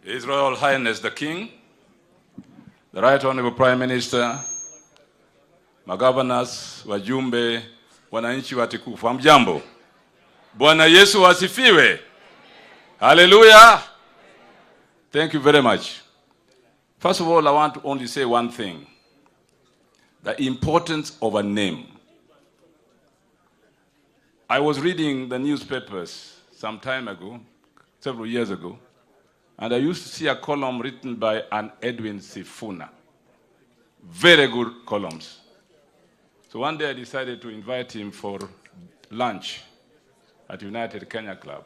His Royal Highness the King, the Right Honorable Prime Minister, magovernors, wajumbe, wananchi watukufu, hamjambo. Bwana Yesu asifiwe. Hallelujah. Thank you very much. First of all, I want to only say one thing. The importance of a name. I was reading the newspapers some time ago, several years ago, and I used to see a column written by an Edwin Sifuna. Very good columns. So one day I decided to invite him for lunch at United Kenya Club,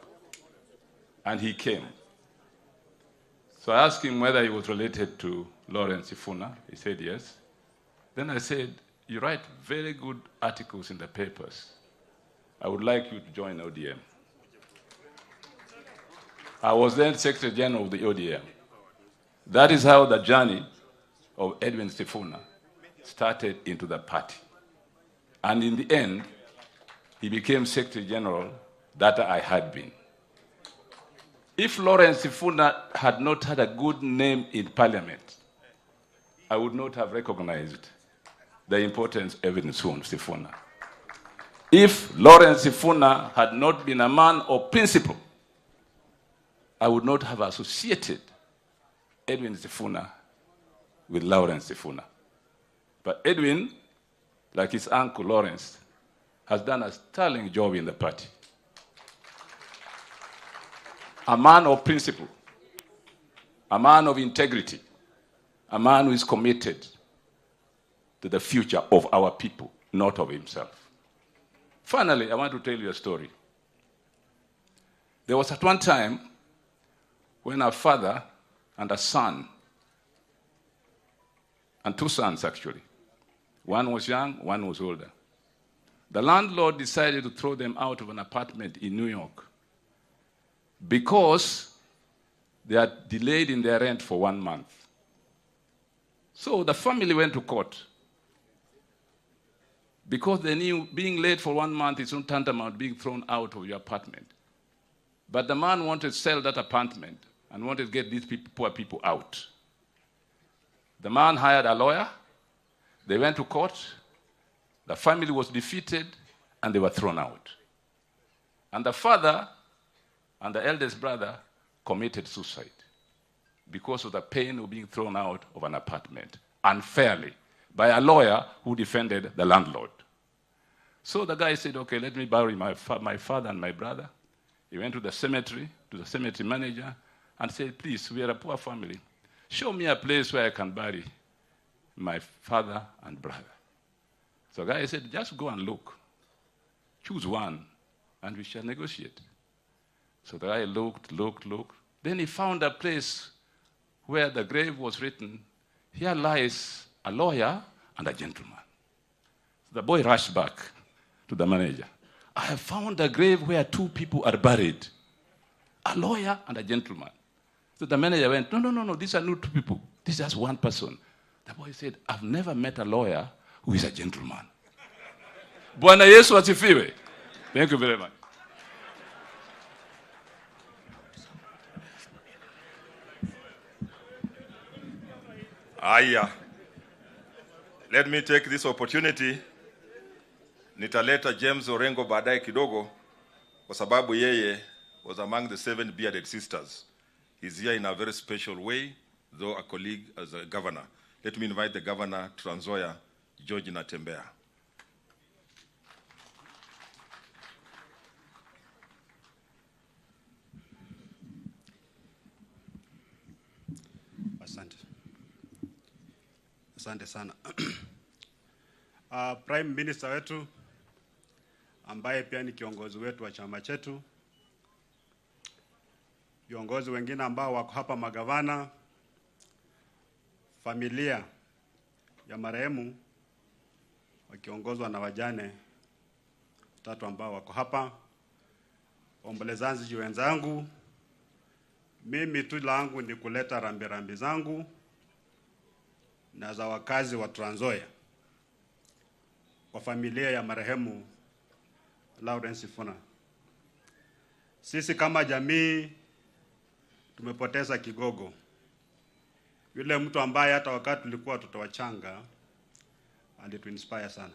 and he came. So I asked him whether he was related to Lawrence Sifuna. He said yes. Then I said, you write very good articles in the papers. I would like you to join ODM. I was then Secretary General of the ODM. That is how the journey of Edwin Sifuna started into the party. And in the end, he became Secretary General that I had been. If Lawrence Sifuna had not had a good name in Parliament, I would not have recognized the importance of Edwin Sifuna. If Lawrence Sifuna had not been a man of principle, I would not have associated Edwin Sifuna with Lawrence Sifuna. But Edwin, like his uncle Lawrence, has done a sterling job in the party. A man of principle, a man of integrity, a man who is committed to the future of our people, not of himself. Finally, I want to tell you a story. There was at one time when a father and a son, and two sons actually, one was young, one was older. The landlord decided to throw them out of an apartment in New York because they had delayed in their rent for 1 month. So the family went to court because they knew being late for 1 month is not tantamount being thrown out of your apartment. But the man wanted to sell that apartment and wanted to get these poor people out. The man hired a lawyer. They went to court. The family was defeated, and they were thrown out. And the father and the eldest brother committed suicide because of the pain of being thrown out of an apartment unfairly by a lawyer who defended the landlord. So the guy said, okay, let me bury my father and my brother. He went to the cemetery manager, and said, please, we are a poor family. Show me a place where I can bury my father and brother. So the guy said, just go and look. Choose one, and we shall negotiate. So the guy looked. Then he found a place where the grave was written, here lies a lawyer and a gentleman. So the boy rushed back to the manager. I have found a grave where two people are buried, a lawyer and a gentleman. So the manager went, no, these are not two people. This is just one person. The boy said, I've never met a lawyer who is a gentleman. Bwana Yesu asifiwe. Thank you very much. Aya. Let me take this opportunity. Nitaleta James Orengo baadaye kidogo kwa sababu yeye was among the 7 bearded sisters. He's here in a very special way, though a colleague as a governor. Let me invite the governor, Trans Nzoia, George Mutembei. Asante sana. Prime Minister wetu ambaye pia ni kiongozi wetu wa chama chetu, viongozi wengine ambao wako hapa, magavana, familia ya marehemu wakiongozwa na wajane 3 ambao wako hapa, waombolezaji wenzangu, mimi tu langu ni kuleta rambirambi zangu na za wakazi wa Trans Nzoia kwa familia ya marehemu Lawrence Sifuna. Sisi kama jamii tumepoteza kigogo, yule mtu ambaye hata wakati tulikuwa watoto wachanga alituinspire sana.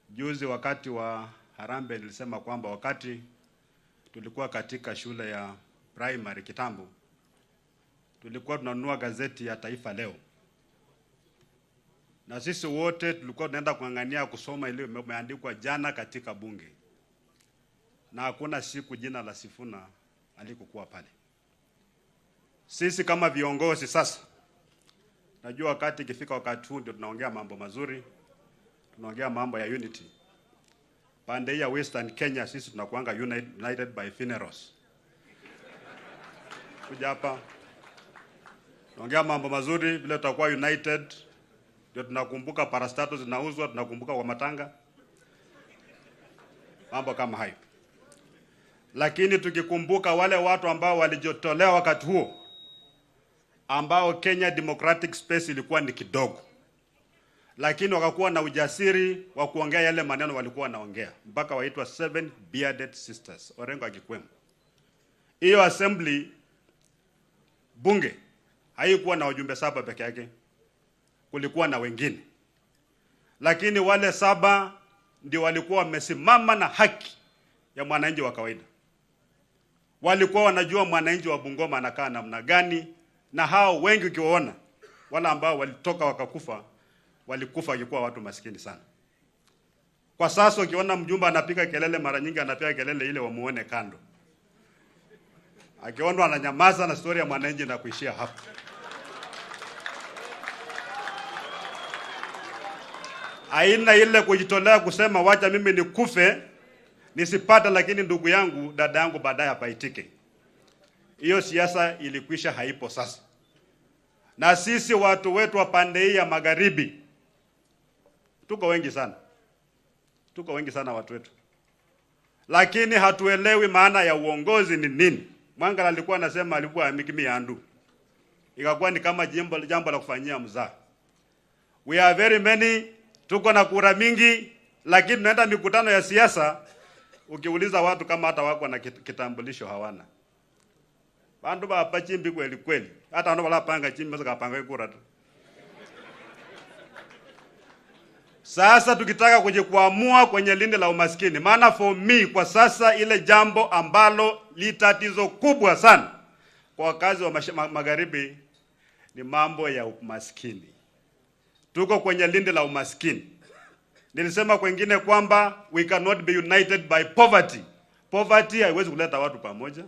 Juzi wakati wa Harambee nilisema kwamba wakati tulikuwa katika shule ya primary kitambo, tulikuwa tunanunua gazeti ya Taifa Leo, na sisi wote tulikuwa tunaenda kuangania kusoma ile imeandikwa jana katika bunge, na hakuna siku jina la Sifuna alikokuwa pale. Sisi kama viongozi sasa, najua wakati ikifika wakati huu ndio tunaongea mambo mazuri, tunaongea mambo ya unity. Pande ya Western Kenya sisi tunakuanga united by funerals. Kuja hapa tunaongea mambo mazuri, vile tutakuwa united ndio tunakumbuka parastatos zinauzwa, tunakumbuka kwa matanga, mambo kama hayo. Lakini tukikumbuka wale watu ambao walijitolea wakati huo, ambao Kenya Democratic Space ilikuwa ni kidogo, lakini wakakuwa na ujasiri wa kuongea yale maneno walikuwa wanaongea, mpaka waitwa 7 bearded sisters, Orengo akikwemo. Hiyo assembly bunge haikuwa na wajumbe 7 peke yake, kulikuwa na wengine, lakini wale 7 ndio walikuwa wamesimama na haki ya mwananchi wa kawaida. Walikuwa wanajua mwananchi wa Bungoma anakaa namna gani, na hao wengi ukiwaona wala ambao walitoka wakakufa, walikufa wakikuwa watu maskini sana. Kwa sasa ukiona mjumbe anapiga kelele, mara nyingi anapiga kelele ile wamuone kando. Akiona ananyamaza na story ya mwananchi na kuishia hapo. Aina ile kujitolea kusema wacha mimi nikufe nisipata, lakini ndugu yangu dada yangu baadaye apaitike. Hiyo siasa ilikwisha, haipo sasa. Na sisi watu wetu wa pande hii ya magharibi tuko wengi sana. Tuko wengi sana watu wetu, lakini hatuelewi maana ya uongozi ni nini. Mwangala alikuwa anasema alikuwa amikimi yandu, ikakuwa ni kama jambo la kufanyia mzaha. We are very many, tuko na kura mingi, lakini tunaenda mikutano ya siasa, ukiuliza watu kama hata wako na kitambulisho hawana. Bandu bapa chimbi kweli kweli, hata wana wala panga chimbi masa kapanga kura tu. Sasa tukitaka kujikwamua kwenye lindi la umaskini, maana for me kwa sasa ile jambo ambalo litatizo kubwa sana kwa wakazi wa magharibi ni mambo ya umaskini. Tuko kwenye lindi la umaskini. Nilisema kwengine kwamba we cannot be united by poverty. Poverty haiwezi kuleta watu pamoja.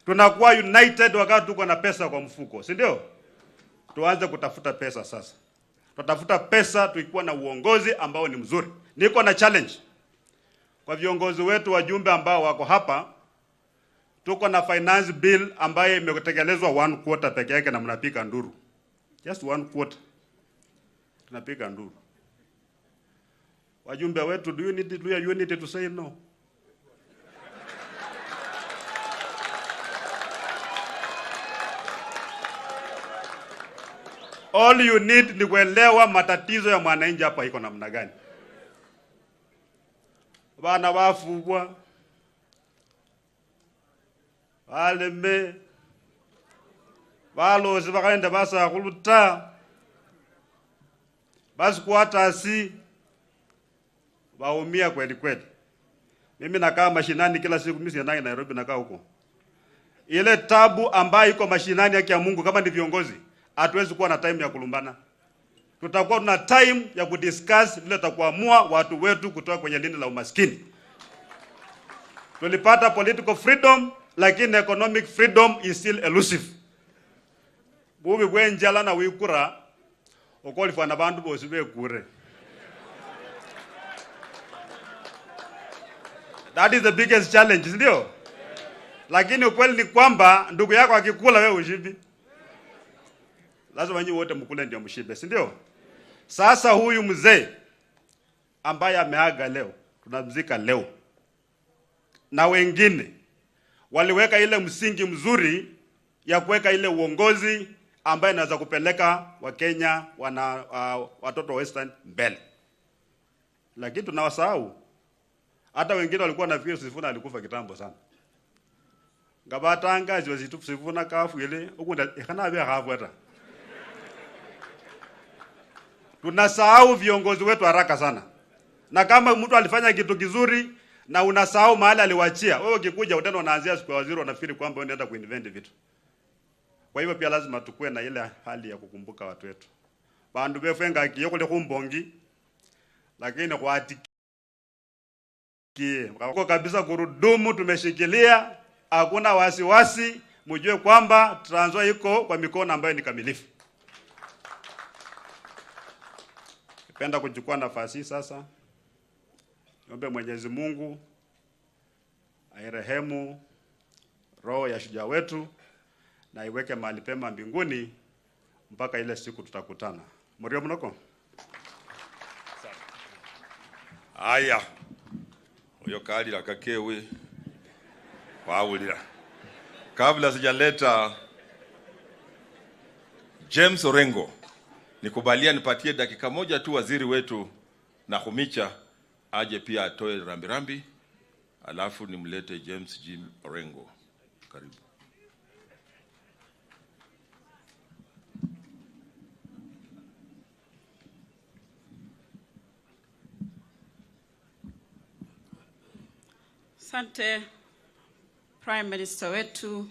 Tunakuwa united wakati tuko na pesa kwa mfuko, si ndio? Tuanze kutafuta pesa sasa. Tutafuta pesa tukikuwa na uongozi ambao ni mzuri. Niko na challenge kwa viongozi wetu, wajumbe ambao wako hapa. Tuko na finance bill ambayo imetekelezwa 1/4 peke yake na mnapika nduru. Just 1/4. Tunapika nduru. Wajumbe wetu, do you need to say no? All you need ni kuelewa matatizo ya mwananchi hapa iko namna gani. Bana bafubwa, baleme, balozi bakaenda basa kuluta, basi kuatasi, baumia kweli kweli. Mimi nakaa mashinani kila siku, mimi siendagi Nairobi, nakaa huko. Ile tabu ambayo iko mashinani yake ya Mungu, kama ni viongozi, hatuwezi kuwa na time ya kulumbana. Tutakuwa tuna time ya kudiscuss vile tutakuamua watu wetu kutoka kwenye lindi la umaskini. Tulipata political freedom, lakini economic freedom is still elusive. Bubi bwenjala na wikura okolifa na bandu bose bekure. That is the biggest challenge, ndio? Lakini ukweli ni kwamba ndugu yako akikula wewe ushibi. Lazima nyinyi wote mkule ndio mshibe, si ndio? Sasa huyu mzee ambaye ameaga leo, tunamzika leo, na wengine waliweka ile msingi mzuri ya kuweka ile uongozi ambaye inaweza kupeleka Wakenya watoto wa Western mbele. Lakini tunawasahau. Hata wengine walikuwa nafikiri Sifuna alikufa kitambo sana. Ngabatanga zitu sivuna kafu ile ukunda ikana bia hafweta. Tunasahau viongozi wetu haraka sana. Na kama mtu alifanya kitu kizuri na unasahau mahali aliwachia, wewe ukikuja utaenda unaanzia siku ya waziri unafikiri kwamba unaenda kuinvent vitu. Kwa hivyo pia lazima tukue na ile hali ya kukumbuka watu wetu. Bandu befenga kiyokole kumbongi lakini kwa atikie kwa kabisa gurudumu tumeshikilia, hakuna wasiwasi, mjue kwamba Trans Nzoia iko kwa mikono ambayo ni kamilifu. Napenda kuchukua nafasi sasa niombe Mwenyezi Mungu airehemu roho ya shujaa wetu na iweke mahali pema mbinguni mpaka ile siku tutakutana. Mrio mnoko? Aya. Uyo kali la kakewe. Waulira. Kabla sijaleta James Orengo, nikubalia nipatie dakika moja tu waziri wetu Nakhumicha aje pia atoe rambirambi, alafu nimlete James Jim Orengo. Karibu. Asante Prime Minister wetu,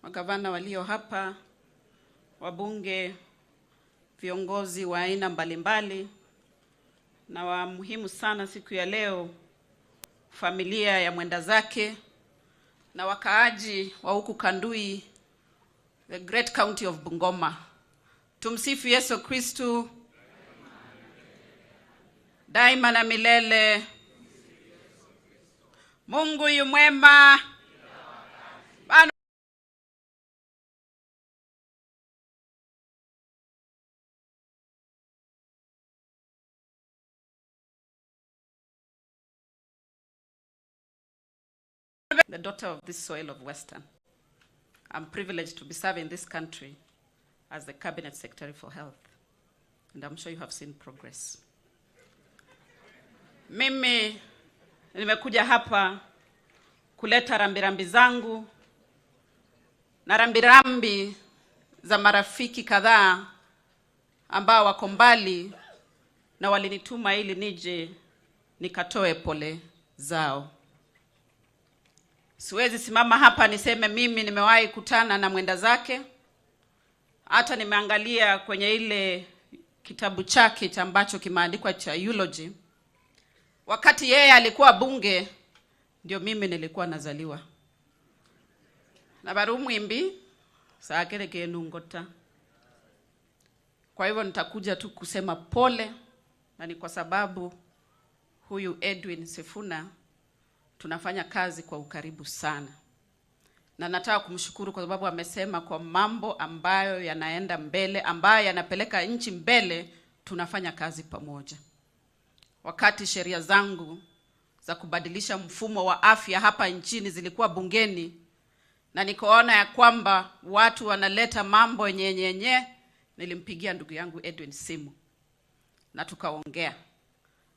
magavana walio hapa, wabunge, viongozi wa aina mbalimbali, na wa muhimu sana siku ya leo, familia ya mwenda zake na wakaaji wa huku Kandui, the great county of Bungoma. Tumsifu Yesu Kristu daima na milele. Mungu yu mwema. The daughter of this soil of Western. I'm privileged to be serving this country as the Cabinet Secretary for Health. And I'm sure you have seen progress. Mimi nimekuja hapa kuleta rambirambi zangu na rambirambi za marafiki kadhaa ambao wako mbali na walinituma ili nije nikatoe pole zao. Siwezi simama hapa niseme mimi nimewahi kutana na mwenda zake. Hata nimeangalia kwenye ile kitabu chake ambacho kimeandikwa cha eulogy. Wakati yeye alikuwa bunge, ndio mimi nilikuwa nazaliwa. Na barumwimbi saakere kenungota. Kwa hivyo nitakuja tu kusema pole, na ni kwa sababu huyu Edwin Sifuna tunafanya kazi kwa ukaribu sana. Na nataka kumshukuru kwa sababu amesema kwa mambo ambayo yanaenda mbele, ambayo yanapeleka nchi mbele, tunafanya kazi pamoja. Wakati sheria zangu za kubadilisha mfumo wa afya hapa nchini zilikuwa bungeni, na nikaona ya kwamba watu wanaleta mambo nyenyenye, nilimpigia ndugu yangu Edwin simu na tukaongea.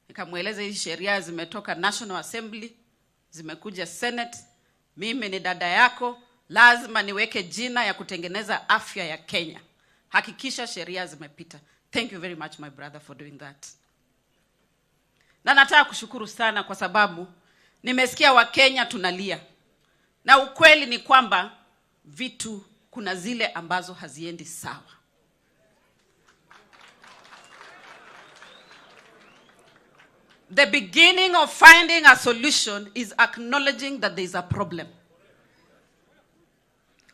Nikamweleza hizi sheria zimetoka National Assembly, zimekuja Senate, mimi ni dada yako, lazima niweke jina ya kutengeneza afya ya Kenya. Hakikisha sheria zimepita. Thank you very much my brother for doing that. Na nataka kushukuru sana kwa sababu nimesikia Wakenya tunalia. Na ukweli ni kwamba vitu kuna zile ambazo haziendi sawa. The beginning of finding a solution is acknowledging that there is a problem.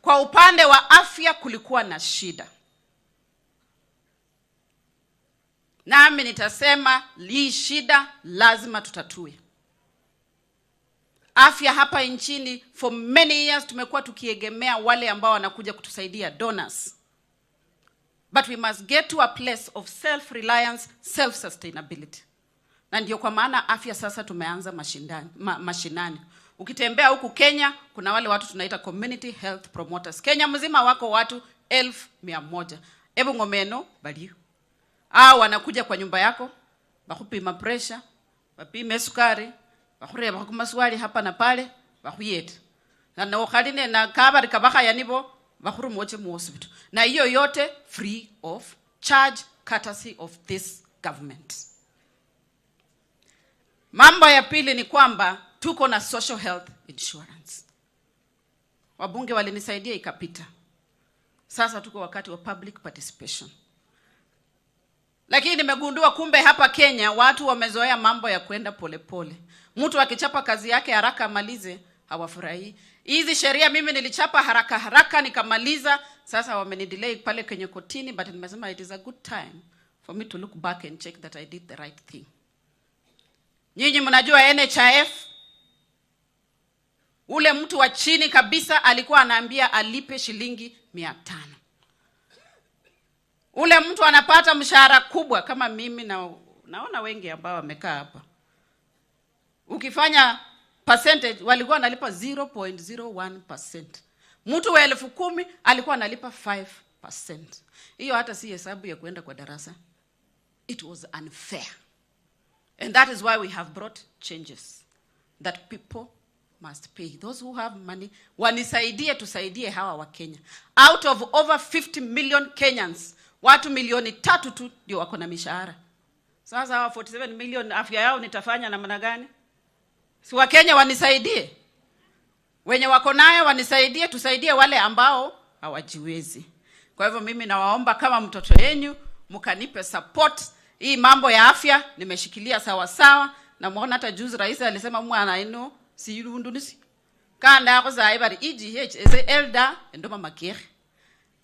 Kwa upande wa afya kulikuwa na shida. Nami nitasema hii shida lazima tutatue. Afya hapa nchini for many years tumekuwa tukiegemea wale ambao wanakuja kutusaidia, donors. But we must get to a place of self-reliance, self-sustainability. Na ndio kwa maana afya sasa tumeanza mashinani. Ukitembea huku Kenya, kuna wale watu tunaita community health promoters. Kenya mzima wako watu 1,100. Ebu ngomeno baliyo. Wanakuja kwa nyumba yako, bakupima pressure, bapime sukari, bakure bakumaswali hapa na pale, bakuyete. na nokhaline na kabari kabaka yanibo bakhuru moche mu hospital, na hiyo yote free of charge, courtesy of this government. Mambo ya pili ni kwamba tuko na social health insurance. Wabunge walinisaidia ikapita. Sasa tuko wakati wa public participation. Lakini nimegundua kumbe hapa Kenya watu wamezoea mambo ya kwenda polepole. Mtu akichapa kazi yake haraka amalize, hawafurahi. Hizi sheria mimi nilichapa haraka nikamaliza, sasa wamenidelay pale kwenye kotini, but nimesema it is a good time for me to look back and check that I did the right thing. Nyinyi mnajua NHIF, ule mtu wa chini kabisa alikuwa anaambia alipe shilingi 500. Ule mtu anapata mshahara kubwa kama mimi na naona wengi ambao wamekaa hapa, ukifanya percentage walikuwa analipa 0.01%. Mtu wa 10,000 alikuwa analipa 5%. Hiyo hata si hesabu ya kwenda kwa darasa. It was unfair. And that is why we have brought changes that people must pay. Those who have money, wanisaidie tusaidie hawa wa Kenya. Out of over 50 million Kenyans, watu 3 tu ndio wako na mishahara. Sasa hawa 47 million afya yao nitafanya namna gani? Si wa Kenya wanisaidie. Wenye wako nayo wanisaidie, tusaidie wale ambao hawajiwezi. Kwa hivyo mimi nawaomba kama mtoto yenu mkanipe support. Hii mambo ya afya nimeshikilia sawa sawa, na muona hata juzi rais alisema mwana ino si yulundunisi. Kanda yako za ibari EGH ese elder endoma makere.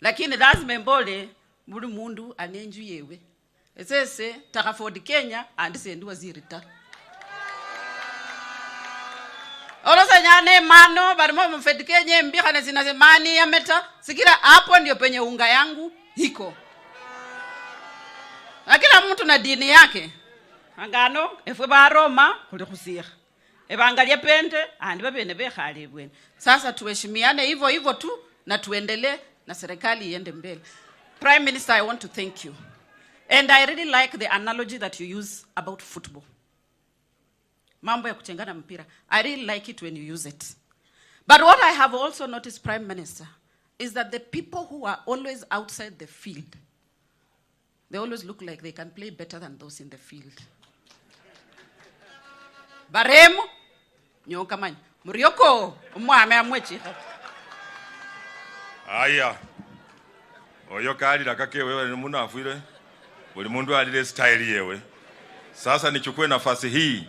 Lakini lazima mbole buli mundu anenju yewe. Ese takaford Kenya andise ndu wazirita. Olosa nyane mano barimo mfedi Kenya mbika na zinazemani ya meta. Sikira hapo ndio penye unga yangu hiko. Akila mtu na dini yake. Angano efwe ba Roma kuli khusira. Ebangalia pende andi babene bekhale bwene. Sasa tuheshimiane hivyo tu na tuendelee na serikali iende mbele. Prime Minister, I want to thank you. And I really like the analogy that you use about football. Mambo ya kuchengana mpira. I really like it when you use it. But what I have also noticed, Prime Minister, is that the people who are always outside the field, they always look like they can play better than those in the field. Baremo, nyoka manyi. Murioko, umwame amwechi. Aya. Oyo kali lakake wewe ni muna afuire. Buli mundu alile style yewe. Sasa nichukue nafasi hii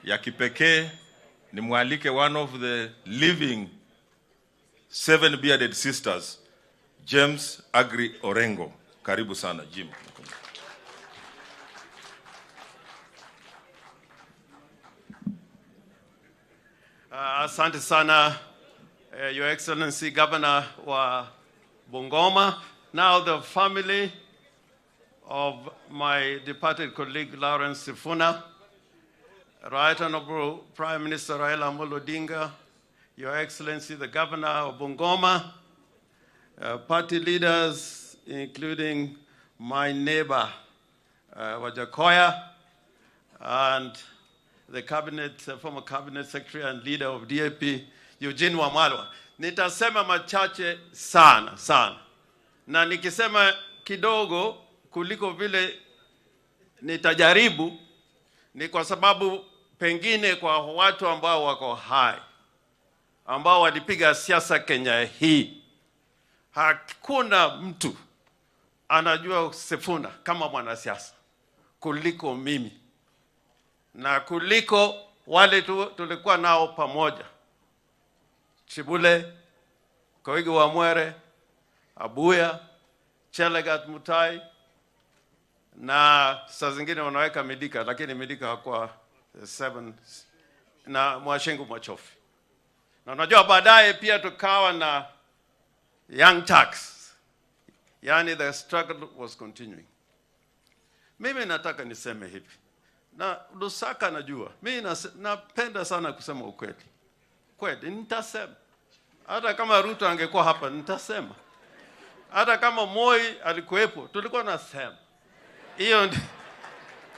ya kipekee nimwalike one of the living 7 bearded sisters, James Agri Orengo. Karibu sana Jim. Asante sana, Your Excellency Governor wa Bungoma. Now the family of my departed colleague Lawrence Sifuna, Right Honorable Prime Minister Raila Odinga, Your Excellency the Governor of Bungoma, party leaders including my neighbor Wajakoya, and the cabinet, former cabinet secretary and leader of DAP, Eugene Wamalwa. Nitasema machache sana. Na nikisema kidogo kuliko vile nitajaribu, ni kwa sababu pengine kwa watu ambao wako hai, ambao walipiga siasa Kenya hii, hakuna mtu anajua Sifuna kama mwanasiasa kuliko mimi na kuliko wale tulikuwa nao pamoja. Chibule, Koigi wa Mwere, Abuya, Chelagat Mutahi, na saa zingine wanaweka Midika, lakini Midika hakuwa 7, na Mwashengu Mwachofi. Na unajua baadaye pia tukawa na Young Turks. Yani the struggle was continuing. Mimi nataka niseme hivi. Na Lusaka najua. Mimi napenda sana kusema ukweli. Kweli nitasema. Hata kama RUTO angekuwa hapa nitasema. Hata kama Moi alikuwepo tulikuwa nasema. Hiyo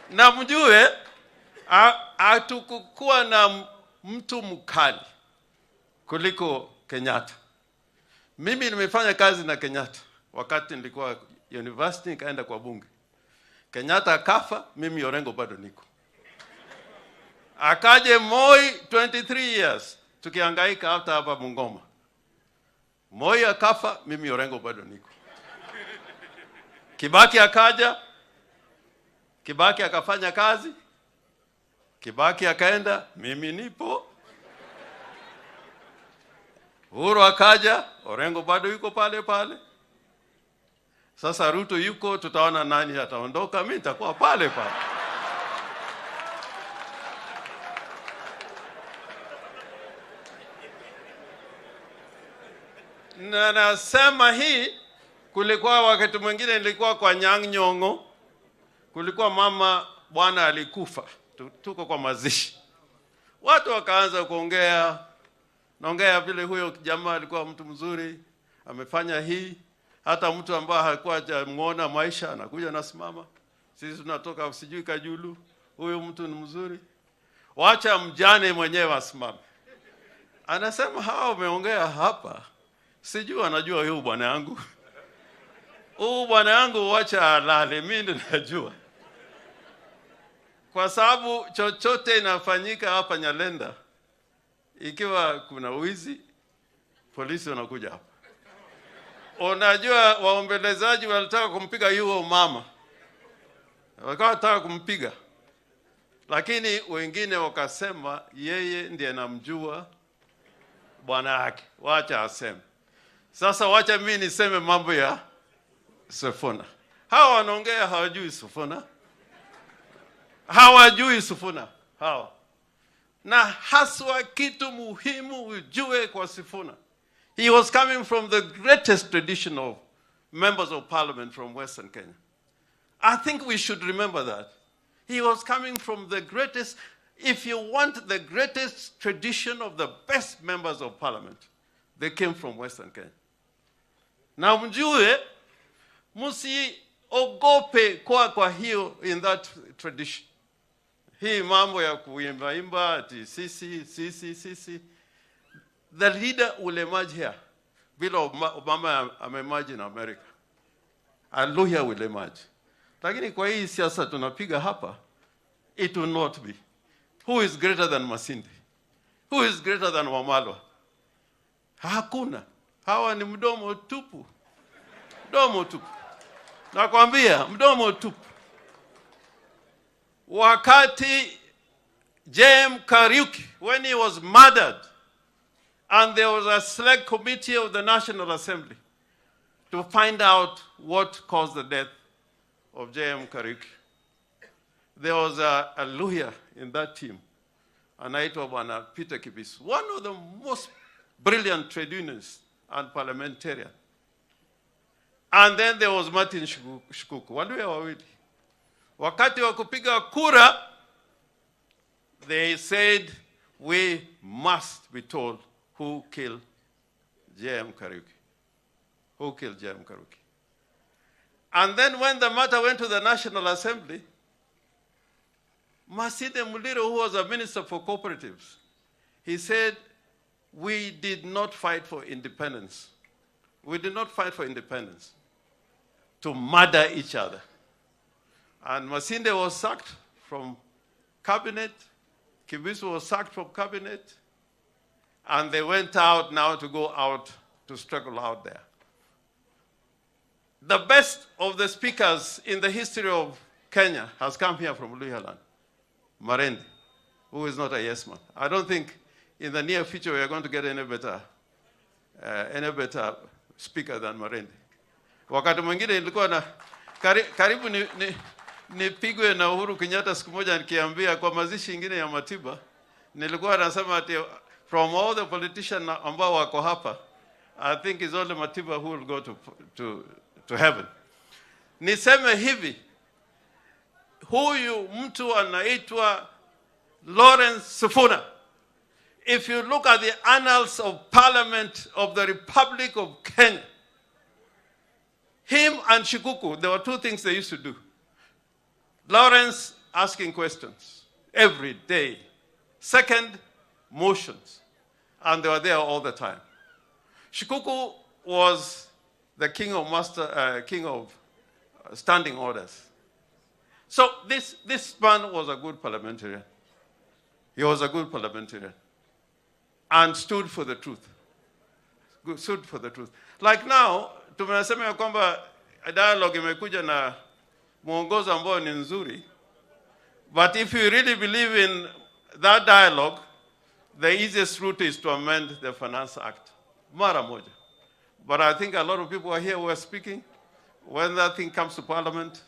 na mjue hatukuwa na mtu mkali kuliko Kenyatta. Mimi nimefanya kazi na Kenyatta wakati nilikuwa university, nikaenda kwa bunge. Kenyatta akafa, mimi Orengo bado niko. Akaje Moi 23 years tukihangaika hapa Bungoma. Moi akafa, mimi Orengo bado niko. Kibaki akaja, Kibaki akafanya kazi, Kibaki akaenda, mimi nipo. Uhuru akaja, Orengo bado yuko pale pale. Sasa RUTO yuko, tutaona nani ataondoka, mimi nitakuwa pale pale. Na nasema hii, kulikuwa wakati mwingine nilikuwa kwa Nyang'nyong'o, kulikuwa mama bwana alikufa, tuko kwa mazishi. Watu wakaanza kuongea, naongea vile huyo jamaa alikuwa mtu mzuri, amefanya hii, hata mtu ambaye hakuwa hajamuona maisha anakuja nasimama. Sisi tunatoka sijui Kajulu, huyo mtu ni mzuri. Wacha mjane mwenyewe asimame. Anasema hao wameongea hapa, sijui anajua huyo bwana yangu. Huyo bwana yangu wacha alale, mimi ninajua. Kwa sababu chochote inafanyika hapa Nyalenda, ikiwa kuna wizi, polisi wanakuja hapa. Unajua waombelezaji walitaka kumpiga yuo mama. Wakataka kumpiga. Lakini wengine wakasema yeye ndiye anamjua bwana yake. Wacha aseme. Sasa wacha mimi niseme mambo ya Sifuna. Hawa wanaongea hawajui Sifuna. Hawajui Sifuna. Hawa. Na haswa kitu muhimu ujue kwa Sifuna. He was coming from the greatest tradition of members of parliament from Western Kenya. I think we should remember that. He was coming from the greatest, if you want the greatest tradition of the best members of parliament, they came from Western Kenya. Na mjue, musiogope kwa hiyo in that tradition. Hii mambo ya kuimba ati sisi. The leader will emerge here. Bila Obama emerge in America. And Luhyas will emerge. Lakini kwa hii siasa tunapiga hapa, it will not be. Who is greater than Masindi? Who is greater than Wamalwa? Hakuna. Hawa ni mdomo tupu. Mdomo tupu. Nakwambia, mdomo tupu. Wakati J.M. Kariuki, when he was murdered, and there was a select committee of the National Assembly to find out what caused the death of J.M. Kariuki. There was a Luhyas in that team, anaitwa Bwana Peter Kibisu, one of the most brilliant trade unionists and parliamentarian. And then there was Martin Shikuku, Waluya wawili. Wakati wa kupiga kura, they said, we must be told who killed J.M. Kariuki. Who killed J.M. Kariuki? And then when the matter went to the National Assembly, Masinde Muliro, who was a minister for cooperatives, he said, we did not fight for independence. We did not fight for independence to murder each other. And Masinde was sacked from cabinet. Kibisu was sacked from cabinet. And they went out now to go out to struggle out there. The best of the speakers in the history of Kenya has come here from Luhyas land. Marende, who is not a yes man. I don't think in the near future we are going to get any better speaker than Marende. Wakati mwingine nilikuwa na karibu nipigwe na Uhuru Kenyatta siku moja nikiambia kwa mazishi ingine ya Matiba, nilikuwa nasema ati from all the politicians ambao wako hapa, I think it's only Matiba who will go to heaven. Niseme hivi, huyu mtu anaitwa Lawrence Sifuna. If you look at the annals of Parliament of the Republic of Kenya, him and Shikuku, there were two things they used to do. Lawrence asking questions every day. Second, motions. and they were there all the time. Shikuku was the king of standing orders. So this man was a good parliamentarian. He was a good parliamentarian and stood for the truth. Stood for the truth. Like now, tumesema ya kwamba dialogue imekuja na mwongozo ambao ni nzuri. But if you really believe in that dialogue, the easiest route is to amend the Finance Act. Mara moja. But I think a lot of people are here who are speaking. When that thing comes to Parliament,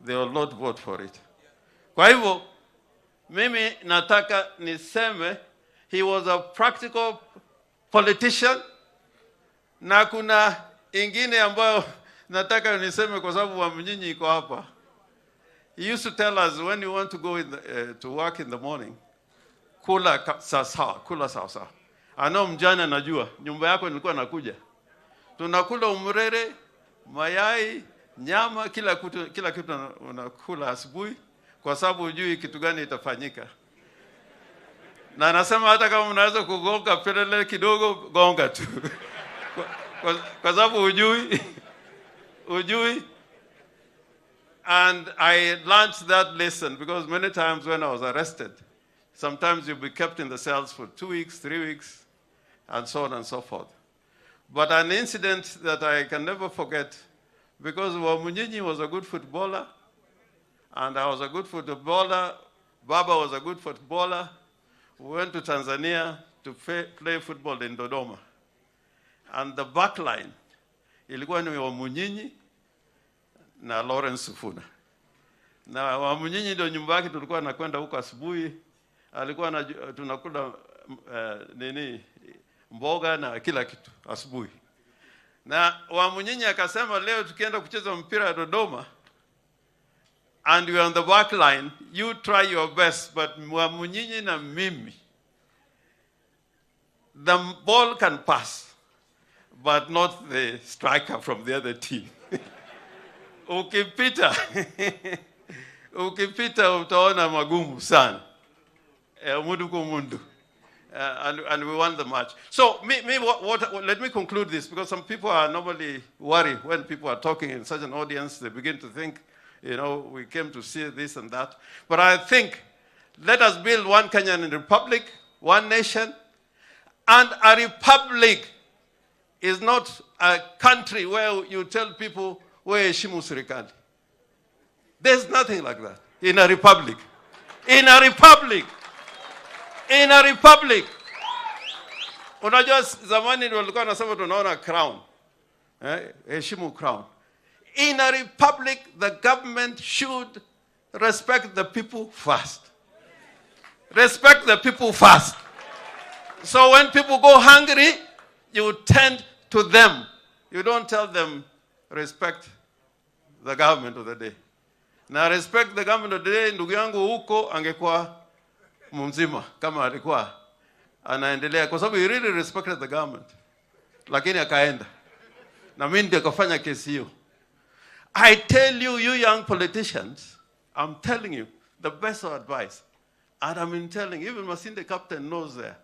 they will not vote for it. Kwa hivyo, mimi nataka niseme, he was a practical politician, na kuna ingine ambayo nataka niseme kwa sababu Wamnyinyi iko hapa. He used to tell us when you want to go to work in the morning, kula sawa. Ano mjana najua, nyumba yako nilikuwa nakuja. Tunakula umrere, mayai, nyama, kila kitu unakula asubuhi kwa sababu hujui kitu gani itafanyika. Na anasema hata kama unaweza kugonga pelele kidogo, gonga tu. Kwa sababu hujui. And I learned that lesson because many times when I was arrested, sometimes you'll be kept in the cells for 2 weeks, 3 weeks, and so on and so forth. But an incident that I can never forget, because Wamunyinyi was a good footballer, and I was a good footballer, Baba was a good footballer. We went to Tanzania to play football in Dodoma. And the back line, ilikuwa ni Wamunyinyi na Lawrence Sufuna. Na Wamunyinyi ndio nyumba yake tulikuwa nakwenda huko asubuhi. Alikuwa tunakula mboga na kila kitu asubuhi. Na Wamunyinyi akasema leo tukienda kucheza mpira Dodoma and you are on the back line, you try your best, but Wamunyinyi na mimi, the ball can pass, but not the striker from the other team. Ukipita utaona magumu sana. Mundu kwa mundu. And we won the match. So let me conclude this, because some people are normally worried when people are talking in such an audience. They begin to think, we came to see this and that. But I think, let us build one Kenyan republic, one nation. And a republic is not a country where you tell people, waheshimu serikali. There's nothing like that in a republic. In a republic. Unajua zamani walikuwa nasema tunaona crown. Heshimu crown. In a republic, the government should respect the people first. Respect the people first. So when people go hungry, you tend to them. You don't tell them, respect the government of the day. Na respect the government of the day, ndugu yangu huko angekuwa mzima kama alikuwa anaendelea, kwa sababu he really respected the government, lakini akaenda na mimi ndio kafanya kesi hiyo. I tell you, you young politicians, I'm telling you the best of advice, and I'm telling even Masinde captain knows there.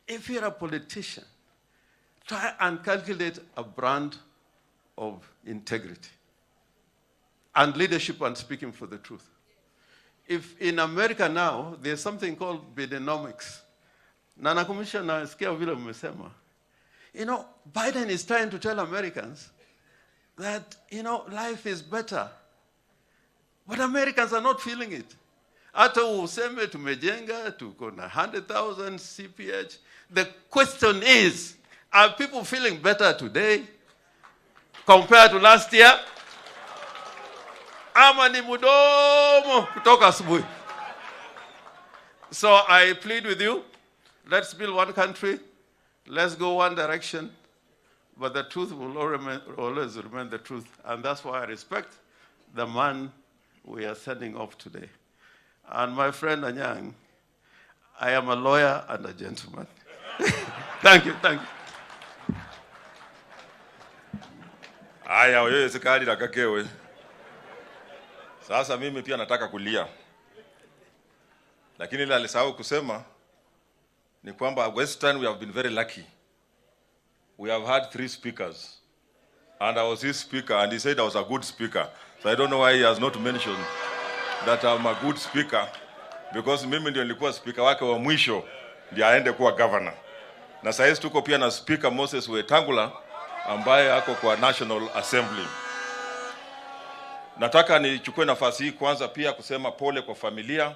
If you're a politician, try and calculate a brand of integrity and leadership and speaking for the truth. If in America now, there's something called Bidenomics. Na nakumbusha nasikia vile mmesema. Biden is trying to tell Americans that, life is better. But Americans are not feeling it. Hata useme tumejenga, tuko na 100,000 CPH. The question is, are people feeling better today compared to last year? Ama ni mudomo kutoka asubuhi. So I plead with you, let's build one country, let's go one direction, but the truth will always remain the truth. And that's why I respect the man we are sending off today. And my friend Anyang, I am a lawyer and a gentleman. Thank you. Aya, wewe sikali la kakewe. Sasa mimi pia nataka kulia. Lakini ile alisahau kusema ni kwamba Western we have been very lucky. We have had 3 speakers. And I was his speaker, and he said I was a good speaker. So I don't know why he has not mentioned that I'm a good speaker, because mimi ndio nilikuwa speaker wake wa mwisho ndiye aende kuwa governor. Na sasa tuko pia na speaker Moses Wetangula ambaye ako kwa National Assembly. Nataka nichukue nafasi hii kwanza pia kusema pole kwa familia,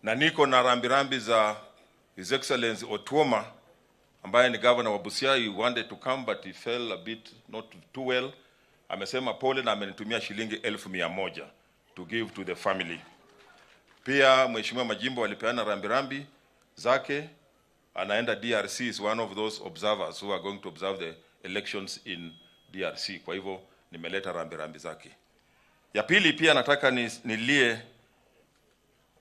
na niko na rambirambi za His Excellency Otuoma ambaye ni governor wa Busia. He wanted to come but he fell a bit not too well. Amesema pole na amenitumia shilingi 1,100 to give to the family. Pia Mheshimiwa Majimbo walipeana rambirambi zake. Anaenda DRC, is one of those observers who are going to observe the elections in DRC. Kwa hivyo nimeleta rambirambi zake. Ya pili pia nataka nilie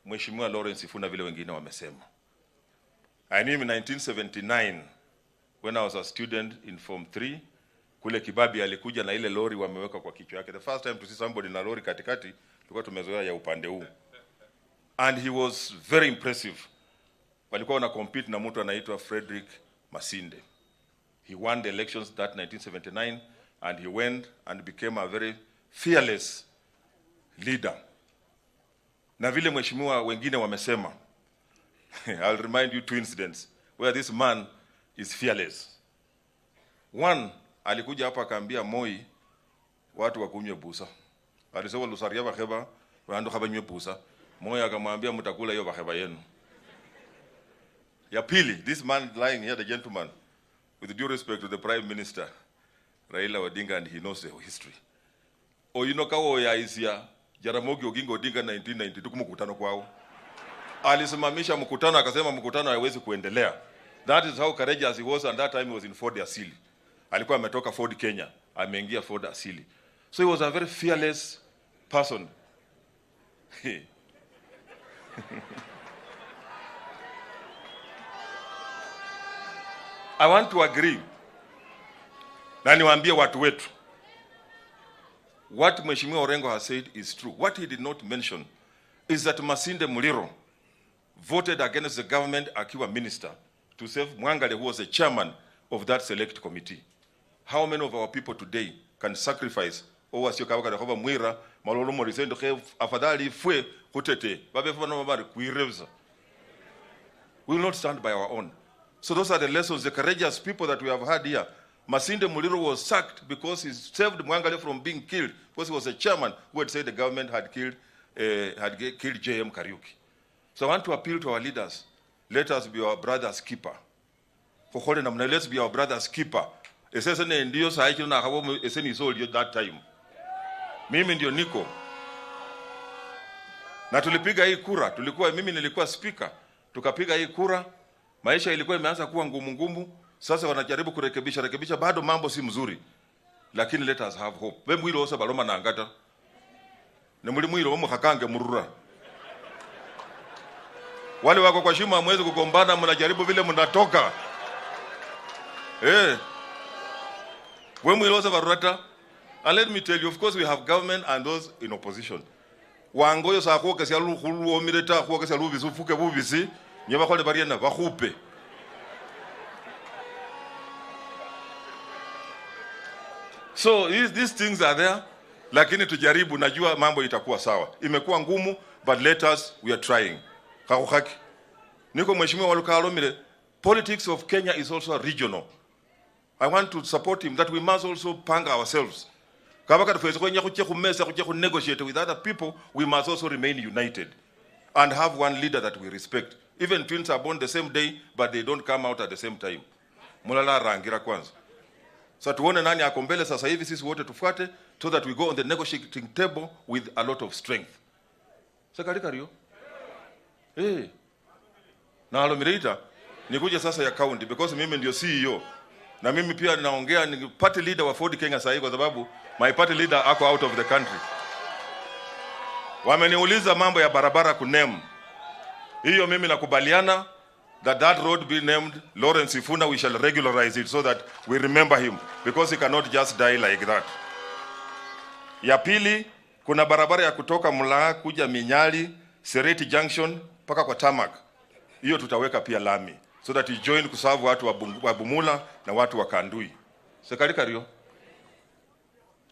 Mheshimiwa Lawrence Ifuna vile wengine wamesema. I knew in 1979 when I was a student in Form 3, kule Kibabi alikuja na ile lori wameweka kwa kichwa yake. The first time to see somebody na lori katikati, tulikuwa tumezoea ya upande huu. And he was very impressive. Walikuwa wana compete na mtu anaitwa Frederick Masinde. He won the elections that 1979 and he went and became a very fearless leader. Na vile mheshimiwa wengine wamesema, I'll remind you 2 incidents where this man is fearless. One, alikuja hapa akaambia Moi watu wakunywe busa. Alisema lusaria baheba waando kabanywe busa. Moi akamwambia mtakula hiyo baheba yenu. Ya pili, this man lying here, the gentleman, with due respect to the Prime Minister Raila Odinga, and he knows the history. Oyinoka ya isia Jaramogi Oginga Odinga 1992 kumkutano kwao. Alisimamisha mkutano akasema mkutano haiwezi kuendelea. That is how courageous he was, and that time he was in Ford Asili. Alikuwa ametoka Ford Kenya, ameingia Ford Asili. So he was a very fearless person. I want to agree. Na niwaambie watu wetu, what Mheshimiwa Orengo has said is true. What he did not mention is that Masinde Muliro voted against the government akiwa minister to save Mwangale, who was the chairman of that select committee. How many of our people today can sacrifice owa sio kawaka kwa mwira malolo morisendo ke afadhali fwe kutete babe fana mabari kuirevza? We will not stand by our own. So those are the lessons, the courageous people that we have had here. Masinde Muliro was sacked because he saved Mwangale from being killed, because he was a chairman who had said the government had killed JM Kariuki. So I want to appeal to our leaders. Let us be our brother's keeper. Let's be our brother's keeper. Esesene ndio sahihi na hawo eseni sold that time. Mimi ndio niko. Na tulipiga hii kura, mimi nilikuwa speaker. Tukapiga hii kura. Maisha ilikuwa imeanza kuwa ngumu. Sasa wanajaribu kurekebisha, bado mambo si mzuri. Lakini let us have hope. Wewe mwilo osa baloma na angata. Ne muri mwilo omukakange murura. Wale wako kwa shimo hamwezi kugombana, mnajaribu vile mnatoka. Wewe mwilo osa barata. And let me tell you, of course we have government and those in opposition. Wangoyo sa ko kesi alu khulu omireta ko kesi alu bisufuke bubisi. Nyeba khole bariena bakhupe. So these things are there, lakini tujaribu, najua mambo itakuwa sawa. Imekuwa ngumu, but we are trying. Kakukaki. Niko mheshimiwa walukalomile, politics of Kenya is also regional. I want to support him that we must also panga ourselves. Kabaka tuweze kunyekuche kumesa kuche ku negotiate with other people, we must also remain united and have one leader that we respect. Even twins are born the same day, but they don't come out at the same time. Mulala rangira kwanza. So tuone nani ako mbele sasa hivi, sisi wote tufuate, so that we go on the negotiating table with a lot of strength. Sakari kario? Na alomirita nikuje sasa ya county, because mimi ndio CEO. Na mimi pia naongea ni party leader wa Ford Kenya sasa hivi, kwa sababu my party leader ako out of the country. Wameniuliza mambo ya barabara kunemu. Hiyo mimi nakubaliana that road be named Lawrence Ifuna. We shall regularize it so that we remember him, because he cannot just die like that. Ya pili, kuna barabara ya kutoka Mulaa kuja Minyali, Sereti Junction, paka kwa Tamak. Hiyo tutaweka pia lami. so that he join kusavu watu wa Bumula na watu wa Kandui. Sekali kario.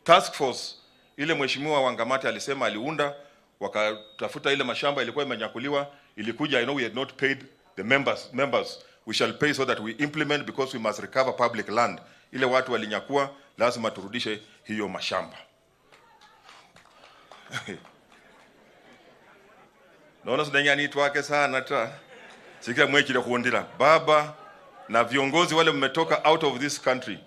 Task force ile mheshimiwa Wangamati alisema aliunda, wakatafuta ile mashamba ilikuwa imenyakuliwa, ilikuja. I know we had not paid the members. We shall pay so that we implement, because we must recover public land. Ile watu walinyakua, lazima turudishe hiyo mashamba. Naona sudanya ni tuwake sana ta. Sikira mwekile kuondila. Baba na viongozi wale mmetoka out of this country,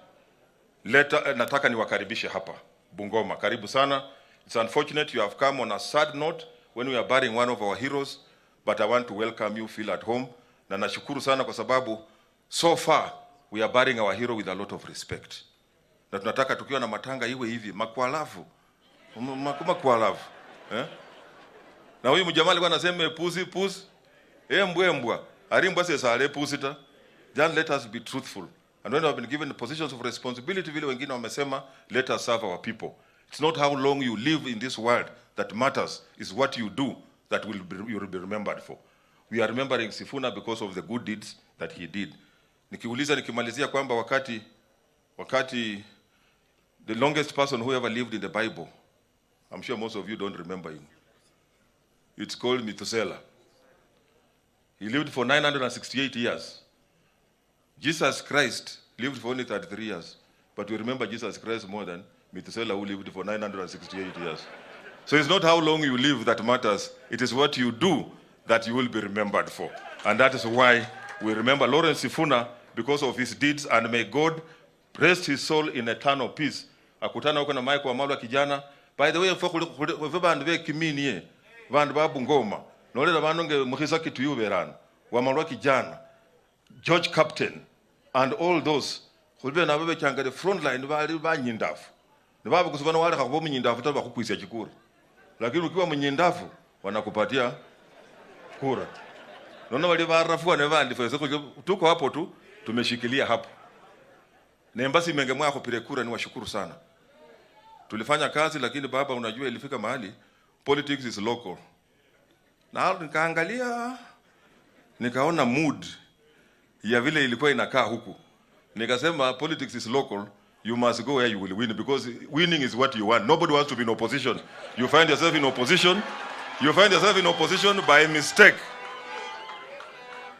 nataka niwakaribishe hapa Bungoma. Karibu sana. It's unfortunate you have come on a sad note when we are burying one of our heroes, but I want to welcome you, feel at home. Na nashukuru sana kwa sababu so far we are burying our hero with a lot of respect. Na tunataka tukiwa na matanga iwe hivi, makwalavu. Makwalavu. Na huyu mjamaa alikuwa anasema pusi. Mbwa. Arimbwa sesale pusita. Just let us be truthful. And when we have been given the positions of responsibility, vile wengine wamesema, let us serve our people. It's not how long you live in this world that matters. It's what you do that you will be remembered for. We are remembering Sifuna because of the good deeds that he did. Nikimalizia kwamba wakati the longest person who ever lived in the Bible, I'm sure most of you don't remember him. It's called Methuselah. He lived for 968 years. Jesus Christ lived for only 33 years. But we remember Jesus Christ more than Methuselah, who lived for 968 years. So it's not how long you live that matters. It is what you do that you will be remembered for. And that is why we remember Lawrence Sifuna because of his deeds, and may God rest his soul in eternal peace. Akutana huko na Mike wa Malwa kijana. By the way, vandu ve Kimini, vandu ba Bungoma. Noleta vanonge mukhisa kitu yuberana. Wa Malwa kijana. George Captain and all those khulbe na babe kyanga the front line bali banyindafu. Nibabe kusubana wale khabo munyindafu taba kukwisa chikura. Lakini ukiwa munyindafu wanakupatia kura. Naona wale barafu na bandi fese tuko hapo tu tumeshikilia hapo. Na embassy mengemwa kupire kura, ni washukuru sana. Tulifanya kazi, lakini baba unajua ilifika mahali politics is local. Na nikaangalia nikaona mood ya vile ilikuwa inakaa huku. Nikasema politics is local, you must go where you will win, because winning is what you want. Nobody wants to be in opposition. You find yourself in opposition. You find yourself in opposition by mistake.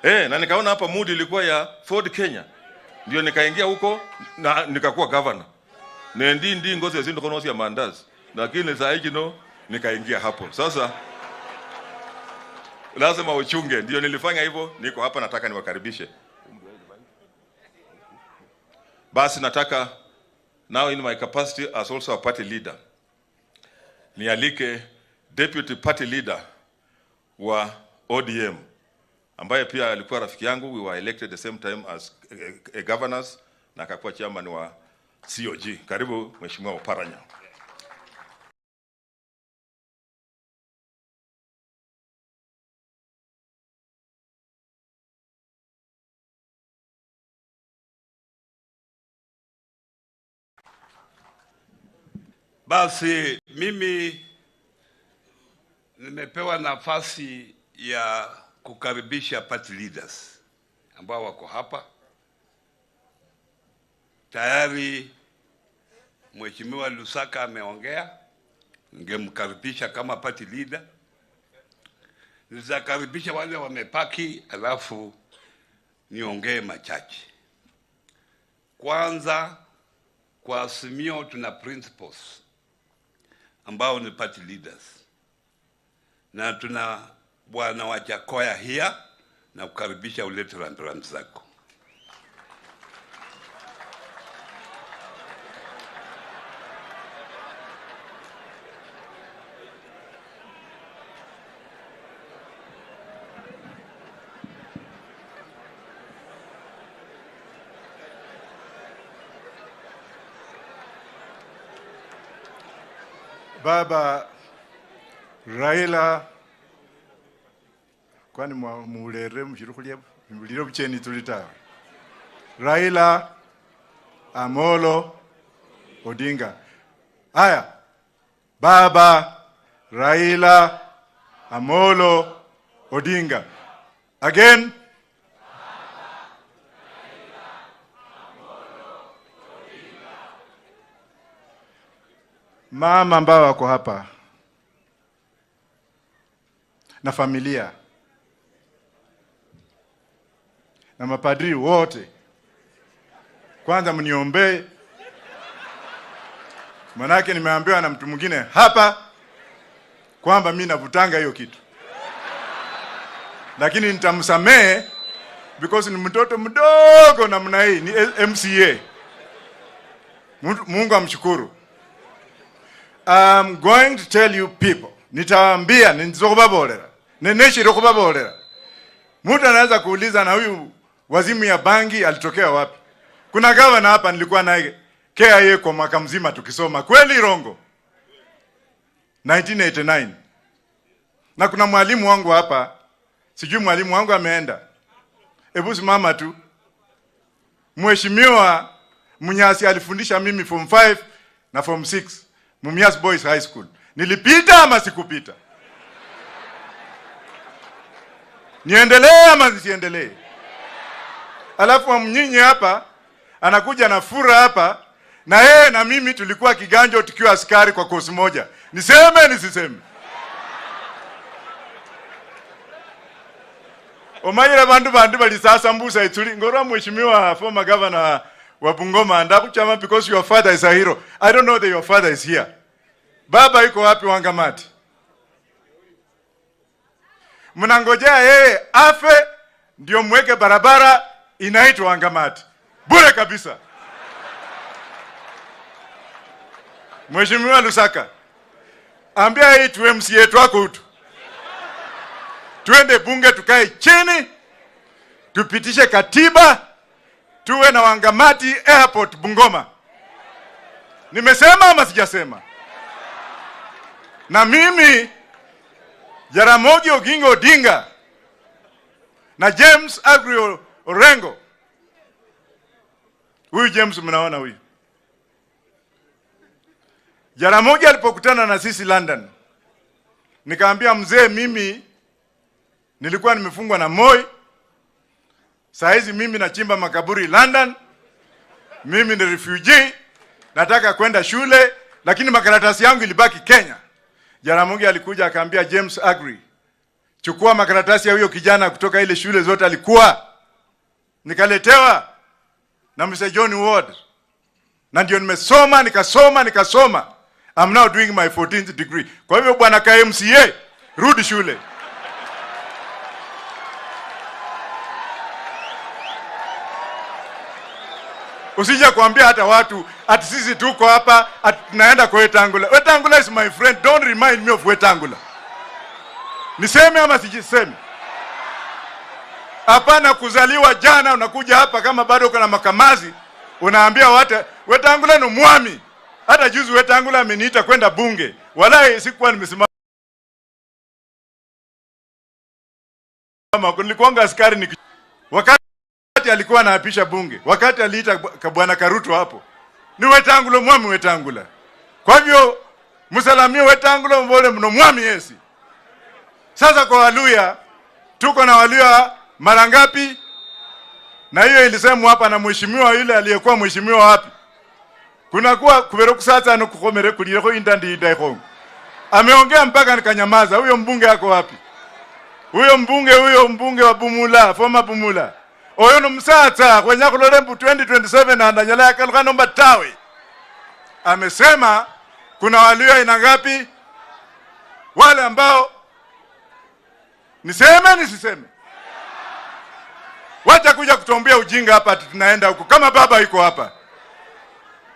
Na nikaona hapa mood ilikuwa ya Ford Kenya. Ndio nikaingia huko na nikakuwa governor. Na ndi ngozi ya kono ya mandazi. Lakini saa hii nikaingia hapo. Sasa lazima uchunge. Ndio nilifanya hivyo, niko hapa nataka niwakaribishe. Basi nataka now in my capacity as also a party leader, nialike deputy party leader wa ODM ambaye pia alikuwa rafiki yangu. We were elected the same time as a governors, na akakuwa chairman wa COG. Karibu Mheshimiwa Oparanya. Basi mimi nimepewa nafasi ya kukaribisha party leaders ambao wako hapa. Tayari Mheshimiwa Lusaka ameongea, ningemkaribisha kama party leader. Nitakaribisha wale wamepaki, alafu niongee machache. Kwanza, kwa Azimio tuna principles ambao ni party leaders, na tuna bwana Wajakoya here, na kukaribisha ulete rambirambi zako. Baba Raila, kwani mulere mshirukulia muliro bucheni tulita. Raila Amolo Odinga. Haya. Baba Raila Amolo Odinga. Again. mama ambao wako hapa na familia na mapadri wote, kwanza mniombee, manake nimeambiwa na mtu mwingine hapa kwamba mimi navutanga hiyo kitu, lakini nitamsamehe because ni mtoto mdogo namna hii, ni MCA. Mungu amshukuru. I'm going to tell you people, nitawaambia, nizokubabolera, neneshiro kubabolera. Mtu anaweza kuuliza, na huyu wazimu ya bangi alitokea wapi? Kuna gavana hapa nilikuwa naye KIA kwa mwaka mzima tukisoma, kweli rongo, 1989. Na kuna mwalimu wangu hapa, sijui mwalimu wangu ameenda, hebu simama tu. Mheshimiwa Munyasi alifundisha mimi form 5 na form 6 Mumias Boys High School. Nilipita ama sikupita? Niendelee ama nisiendelee? Alafu mnyinyi hapa anakuja na fura hapa, na yeye na mimi tulikuwa kiganjo tukiwa askari kwa kosi moja. Niseme nisiseme? Omayira bandu bali sasa mbusa ituli ngora mheshimiwa former governor wa Bungoma ndakuchama because your father is a hero. I don't know that your father is here. Baba yuko wapi Wangamati? Mnangojea yeye afe ndio mweke barabara inaitwa Wangamati. Bure kabisa. Mheshimiwa Lusaka, ambia hii tu MCA twako utu, tuende bunge tukae chini, tupitishe katiba, tuwe na Wangamati airport Bungoma. Nimesema ama sijasema? Na mimi Jaramogi Oginga Odinga na James Agri Orengo, huyu James mnaona huyu, Jaramogi alipokutana na sisi London, nikaambia mzee, mimi nilikuwa nimefungwa na Moi, saa hizi mimi nachimba makaburi London, mimi ni refugee, nataka kwenda shule, lakini makaratasi yangu ilibaki Kenya. Jaramogi alikuja akaambia James Agri, chukua makaratasi ya huyo kijana kutoka ile shule zote alikuwa. Nikaletewa na Mr. John Ward, na ndio nimesoma nikasoma. I'm now doing my 14th degree. Kwa hivyo bwana KMCA, rudi shule. Usija kuambia hata watu ati sisi tuko hapa ati tunaenda kwa Wetangula. Wetangula is my friend. Don't remind me of Wetangula. Niseme ama sijiseme? Hapana kuzaliwa jana unakuja hapa kama bado uko na makamazi unaambia watu Wetangula ni mwami. Hata juzi Wetangula ameniita kwenda bunge. Walai sikuwa nimesimama. Nilikuwa askari wakati alikuwa anaapisha bunge, wakati aliita bwana Karuto hapo, ni Wetangula mwami Wetangula. Kwa hivyo msalamia Wetangula mbole mno mwami yesi. Sasa kwa Waluya, tuko na Waluya mara ngapi? Na hiyo ilisemwa hapa na mheshimiwa yule aliyekuwa mheshimiwa wapi? Kuna kuwa kubero kusasa no kukomere kulireko indandi idaiko. Ameongea mpaka nikanyamaza. Huyo mbunge yako wapi? Huyo mbunge wa Bumula, former Bumula. Oyo no msata kwenye kulolembu 2027 na andanyala ya kaluka nomba tawe. Amesema kuna Waluya ina ngapi? Wale ambao niseme nisiseme? Wacha kuja kutuambia ujinga hapa tunaenda huko kama baba yuko hapa.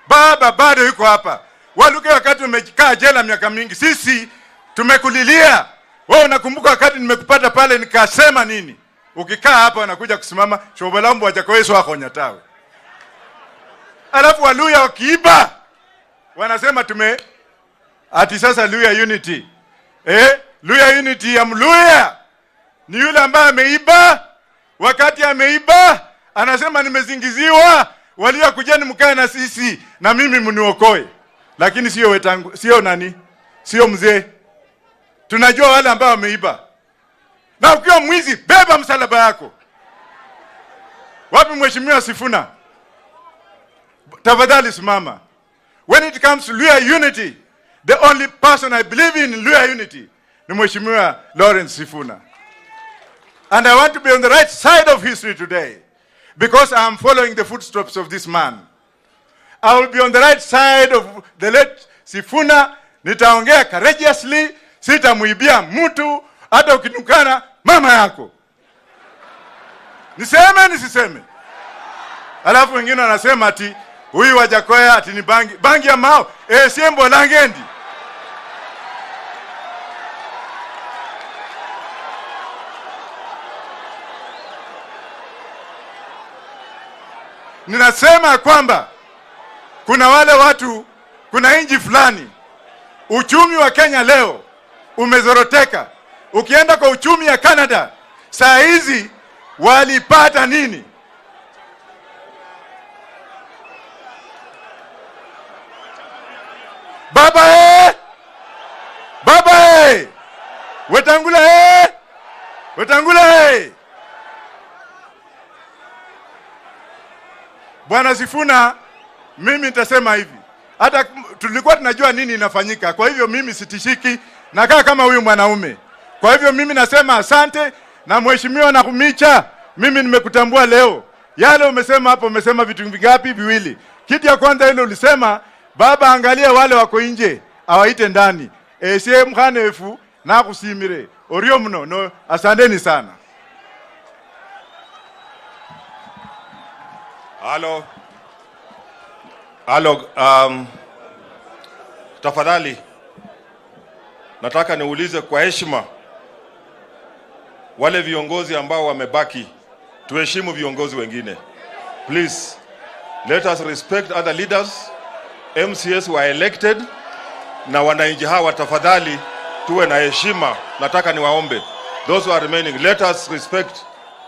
Baba bado yuko hapa. Waluke wakati umekaa jela miaka mingi. Sisi tumekulilia. Wewe unakumbuka wakati nimekupata pale nikasema nini? Ukikaa hapa unakuja kusimama shobolambu wachakoeso wako nyatawe. Alafu Waluya wakiiba wanasema ati sasa Luya unity. Luya unity ya Mluya ni yule ambaye ameiba. Wakati ameiba anasema nimezingiziwa, Waluya kujeni mkae na sisi na mimi mniokoe. Lakini sio Wetangu, sio nani? Sio mzee. Tunajua wale ambao wameiba. Na ukiwa mwizi, beba msalaba yako. Wapi mheshimiwa Sifuna? Tafadhali simama. When it comes to Luya unity, The only person I believe in Luhya unity ni Mheshimiwa Lawrence Sifuna. And I want to be on the right side of history today because I am following the footsteps of this man. I will be on the right side of the late Sifuna. Nitaongea courageously, sitamuibia mtu, hata ukitukana mama yako. Niseme nisiseme? Alafu wengine wanasema ati huyu Wajakoya ati ni bangi ya mao. Siembo langendi. Ninasema kwamba kuna wale watu, kuna inji fulani, uchumi wa Kenya leo umezoroteka. Ukienda kwa uchumi ya Canada, saa hizi walipata nini? Baba Wetangula Wetangula Bwana Sifuna, mimi nitasema hivi. Hata tulikuwa tunajua nini inafanyika. Kwa hivyo mimi sitishiki, nakaa kama huyu mwanaume. Kwa hivyo mimi nasema asante, na mheshimiwa Nakumicha, mimi nimekutambua leo. Yale umesema hapo, umesema vitu vingapi? Viwili. Kitu ya kwanza ile ulisema, baba angalia wale wako nje, awaite ndani. Sie mkhanefu na kusimire. Orio mno, no, asanteni sana. Halo, tafadhali nataka niulize kwa heshima wale viongozi ambao wamebaki, tuheshimu viongozi wengine. Please, let us respect other leaders. MCS were elected, na wananchi hawa tafadhali tuwe na heshima. Nataka niwaombe those who are remaining, let us respect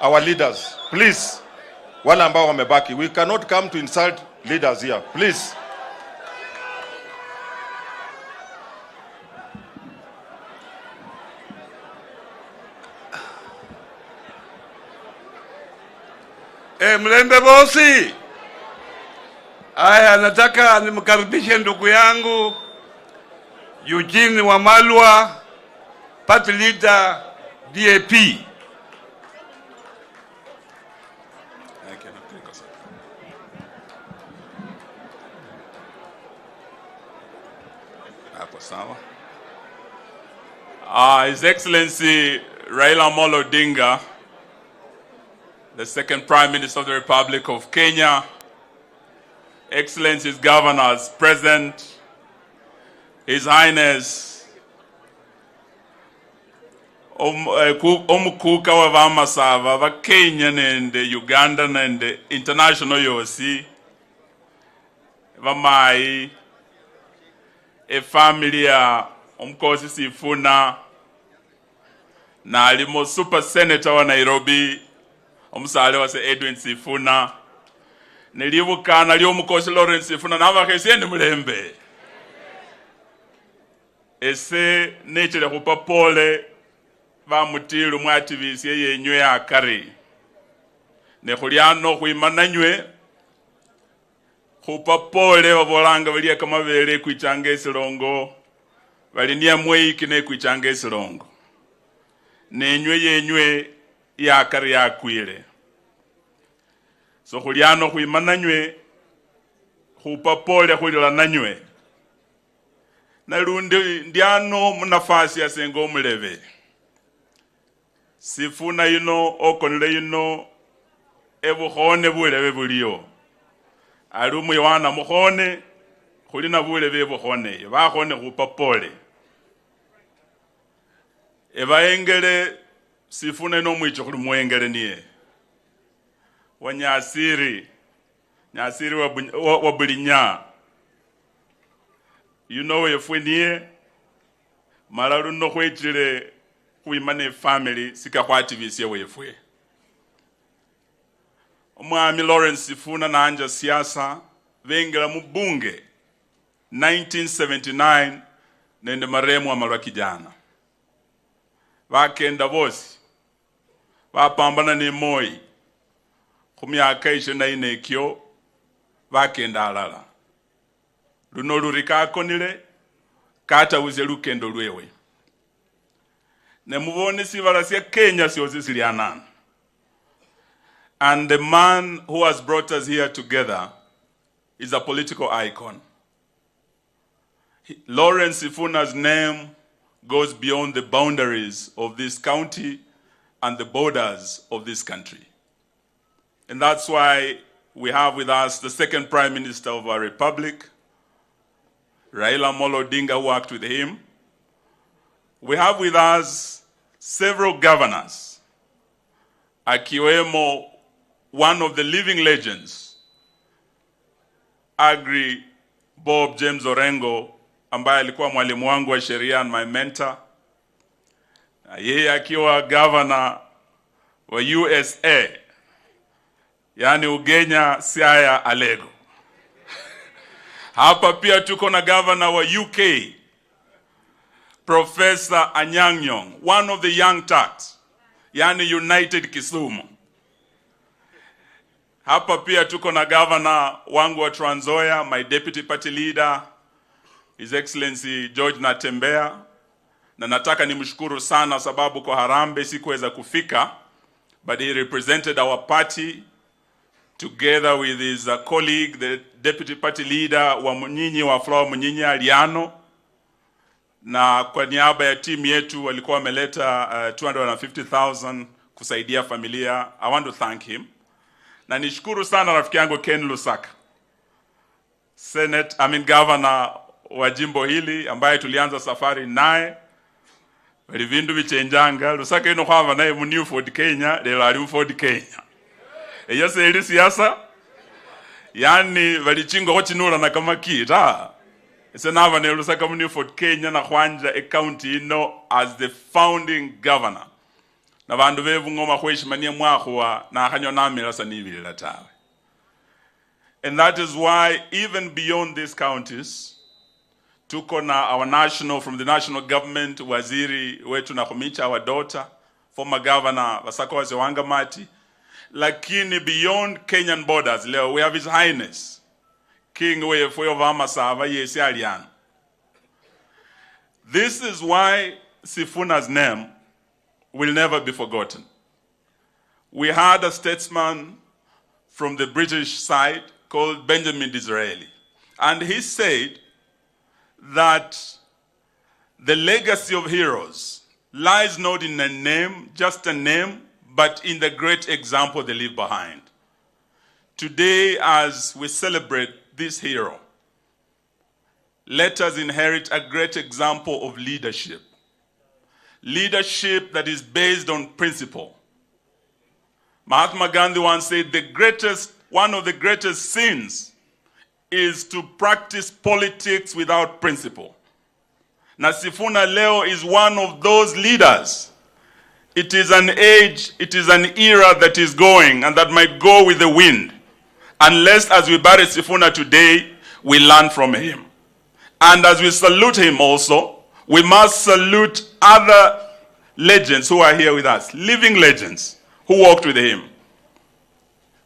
our leaders, please. Wale ambao wamebaki, we cannot come to insult leaders here, please. Mlembe bosi. Aya, nataka nimkaribishe ndugu yangu Eugene Wamalwa, party leader DAP. His Excellency Raila Odinga, the second Prime Minister of the Republic of Kenya, Excellencies, Governors, President, His Highness, Omukuka wa Vamasava, va Kenyan and Ugandan and international yosi, Vamai, a family Omkosi Sifuna, na alimo super senator wa Nairobi, omusale wa se Edwin Sifuna, nilivuka na lio Mkosi Lawrence Sifuna, na wakesi ndi Mulembe. Ese nechile kupapole va mutilu mwativisi yenywe ya kari. Nekhuliano kuimananywe, kupapole wavolanga walia kama vele kuichange silongo, walinia mweki ne kuichange silongo. Nenywe yenywe ya kari ya kuile. So khuliano kuimananywe, kupapole khulila nanywe. Nalundi ndiano munafasi ya sengo muleve. Sifuna yuno, okonile yuno, ebukhone buleve buliyo. Alumu yawana mukhone, khulina buleve bukhone. Bakhone kupapole. Ebaengele, Sifuna yuno mwicho khuli muengele niye. Wanyasiri, Nyasiri wabulinya. You know yefweniye, malalu no kwechile kuimane family sika kwa activist yewe yefwe. Omwami Lawrence Sifuna na anja siasa vengela mbunge 1979 nende maremu wa malwa kijana. Wakenda bosi, wapambana ni Moi, kumiaka 24 kyo, wakenda alala. Luno lurika konile, kata uzelu kendo lwewe. Ne muvone sivala Kenya siozisilianan. And the man who has brought us here together is a political icon. Lawrence Sifuna's name goes beyond the boundaries of this county and the borders of this country. And that's why we have with us the second Prime Minister of our Republic, Raila Odinga, who worked with him. We have with us several governors, akiwemo one of the living legends, Agri Bob James Orengo, ambaye alikuwa mwalimu wangu wa sheria and my mentor. Yeye akiwa governor wa USA, yani Ugenya Siaya Alego. Hapa pia tuko na governor wa UK, Professor Anyang' Nyong'o, one of the young Turks, yani United Kisumu. Hapa pia tuko na governor wangu wa Trans Nzoia, my deputy party leader, His Excellency George Mutembei. Na nataka nimshukuru sana sababu kwa Harambee sikuweza kufika, but he represented our party together with his colleague, the deputy party leader wa Munyinyi wa Flower Munyinyi Aliano. Na kwa niaba ya timu yetu walikuwa wameleta 250,000 kusaidia familia. I want to thank him. Na nishukuru sana rafiki yangu Ken Lusaka, governor wa jimbo hili ambaye tulianza safari naye. Walivindu vichenjanga, Lusaka ino kwava naye mu New Ford Kenya, lelo ali mu Ford Kenya. Yose ili siasa, yani walichingo kwa chinura na kama kita. Ese nava ne Lusaka mu New Ford Kenya na kwanja a county ino as the founding governor. Na vandu vevu ngoma kweshimania mwakwa na akanyo namira sanivilila tawe. And that is why even beyond these counties, tuko na from the national government, waziri wetu na Kumicha, our daughter, former governor Vasakose Wangamati. Lakini beyond Kenyan borders, leo we have His Highness King Wefoyo Vamasava Yesi Alian. This is why Sifuna's name will never be forgotten. We had a statesman from the British side called Benjamin Disraeli, and he said that the legacy of heroes lies not in a name, just a name, but in the great example they leave behind. Today, as we celebrate this hero, let us inherit a great example of leadership. Leadership that is based on principle. Mahatma Gandhi once said, one of the greatest sins is to practice politics without principle. Na Sifuna leo is one of those leaders. It is an age, it is an era that is going and that might go with the wind. Unless as we bury Sifuna today, we learn from him. And as we salute him also, we must salute other legends who are here with us, living legends who walked with him.